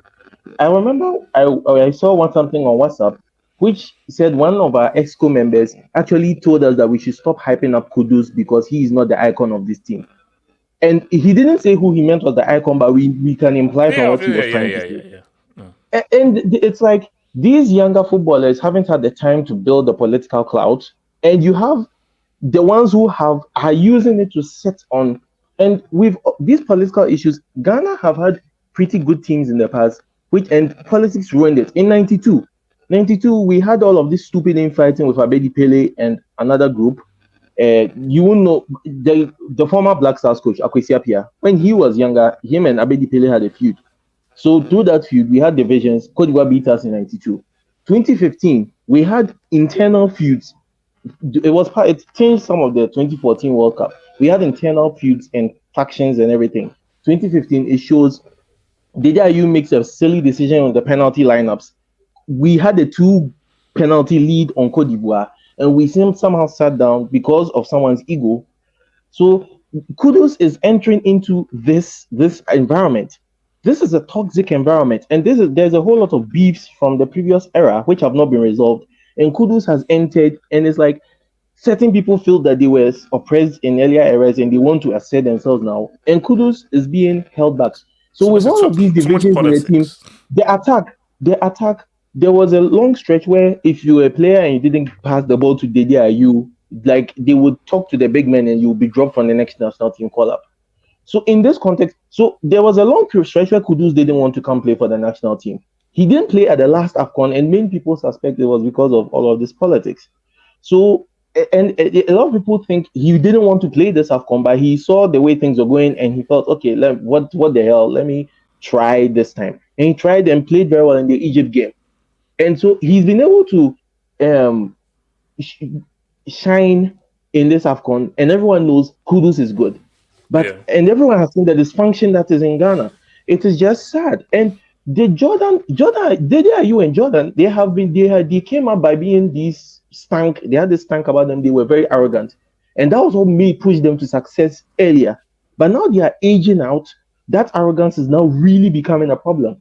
I remember I saw something on WhatsApp which said one of our EXCO members actually told us that we should stop hyping up Kudus because he is not the icon of this team. And he didn't say who he meant was the icon, but we can imply from what he was trying to say. And it's like these younger footballers haven't had the time to build the political clout, and you have the ones who are using it to set on. And with these political issues, Ghana have had pretty good teams in the past, and politics ruined it. In 92, we had all of this stupid infighting with Abedi Pele and another group. You will know the former Black Stars coach Akwesi Appiah, when he was younger, him and Abedi Pele had a feud. So through that feud, we had divisions. Cote d'Ivoire beat us in 92. 2015, we had internal feuds. It changed some of the 2014 World Cup. We had internal feuds and factions and everything. 2015, it shows Dejayu makes a silly decision on the penalty lineups. We had a 2 penalty lead on Cote d'Ivoire, and we somehow sat down because of someone's ego. So Kudus is entering into this environment. This is a toxic environment, and there's a whole lot of beefs from the previous era which have not been resolved. And Kudus has entered, and it's like certain people feel that they were oppressed in earlier eras and they want to assert themselves now. And Kudus is being held back. So with all of these divisions in the team, the attack. There was a long stretch where if you were a player and you didn't pass the ball to Dede Ayew, like they would talk to the big men and you'll be dropped from the next national team call-up. So in this context, there was a long stretch where Kudus didn't want to come play for the national team. He didn't play at the last AFCON, and many people suspect it was because of all of this politics. So, and a lot of people think he didn't want to play this AFCON, but he saw the way things were going and he felt, okay, what the hell, let me try this time. And he tried and played very well in the Egypt game. And so he's been able to shine in this AFCON, and everyone knows Kudus is good. And everyone has seen the dysfunction that is in Ghana. It is just sad. And the Jordan, Dede Ayew and Jordan, they came up by being these stank. They had this stank about them. They were very arrogant, and that was what pushed them to success earlier. But now they are aging out. That arrogance is now really becoming a problem.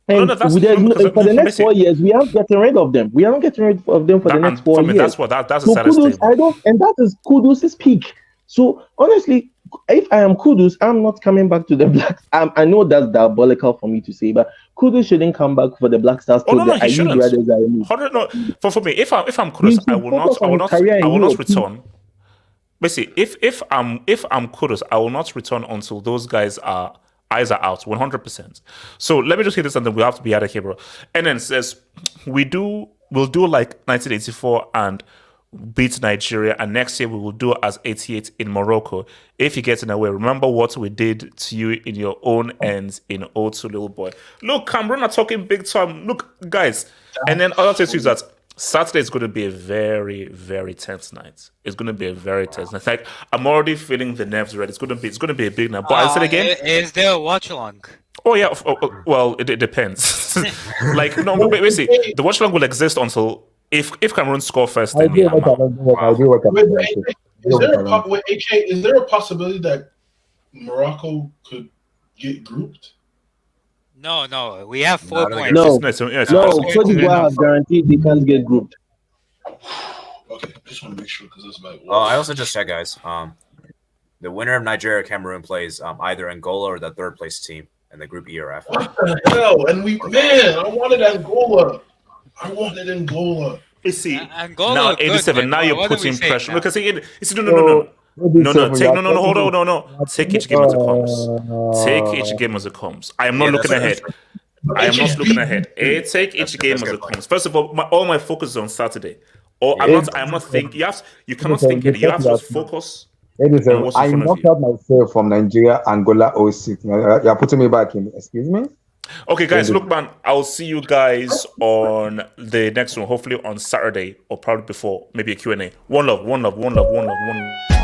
And for the next 4 years, we are getting rid of them. We are not getting rid of them for the next 4 years. That's the saddest thing. And that is Kudus' peak. So honestly, if I am Kudus, I'm not coming back to the Blacks. I know that's diabolical for me to say, but Kudus shouldn't come back for the Black Stars. For me, if I'm Kudus, I will not return. Basically, if I'm Kudus, I will not return until those guys are eyes are out 100%. So let me just hit this and then we have to be out of here, bro. And then it says we'll do like 1984 and beat Nigeria, and next year we will do as 88 in Morocco. If you get in away, remember what we did to you in your own ends in O2, little boy. Look, Cameroon are talking big time. Look, guys, and then I'll tell you that Saturday is going to be a very, very tense night. It's going to be a very tense night. Like, I'm already feeling the nerves already. It's going to be a big night. But I said again, is there a watch along? Oh yeah, well, it depends. Like, no, but basically, the watch along will exist until if Cameroon score first, then yeah, Is there a possibility that Morocco could get grouped? No, we have 4 points. No, Cote d'Ivoire have guaranteed they can't get grouped. Okay, just want to make sure because that's like. Oh, I also just checked, guys. The winner of Nigeria Cameroon plays either Angola or the third place team in the Group E or F. What the hell? And I wanted Angola. You see, Angola now good, 87. man. Now you're What do we putting say pressure now? because no. Hold on. Take each game as it comes. Take each game as it comes. I am not looking ahead. Take each game as it comes. First of all, all my focus is on Saturday. I'm not thinking. You cannot think it. You have to just focus. I knocked out myself from Nigeria, Angola 06. You're putting me back in. Excuse me? Okay, guys, look, man, I'll see you guys on the next one, hopefully on Saturday or probably before, maybe a Q&A. One love.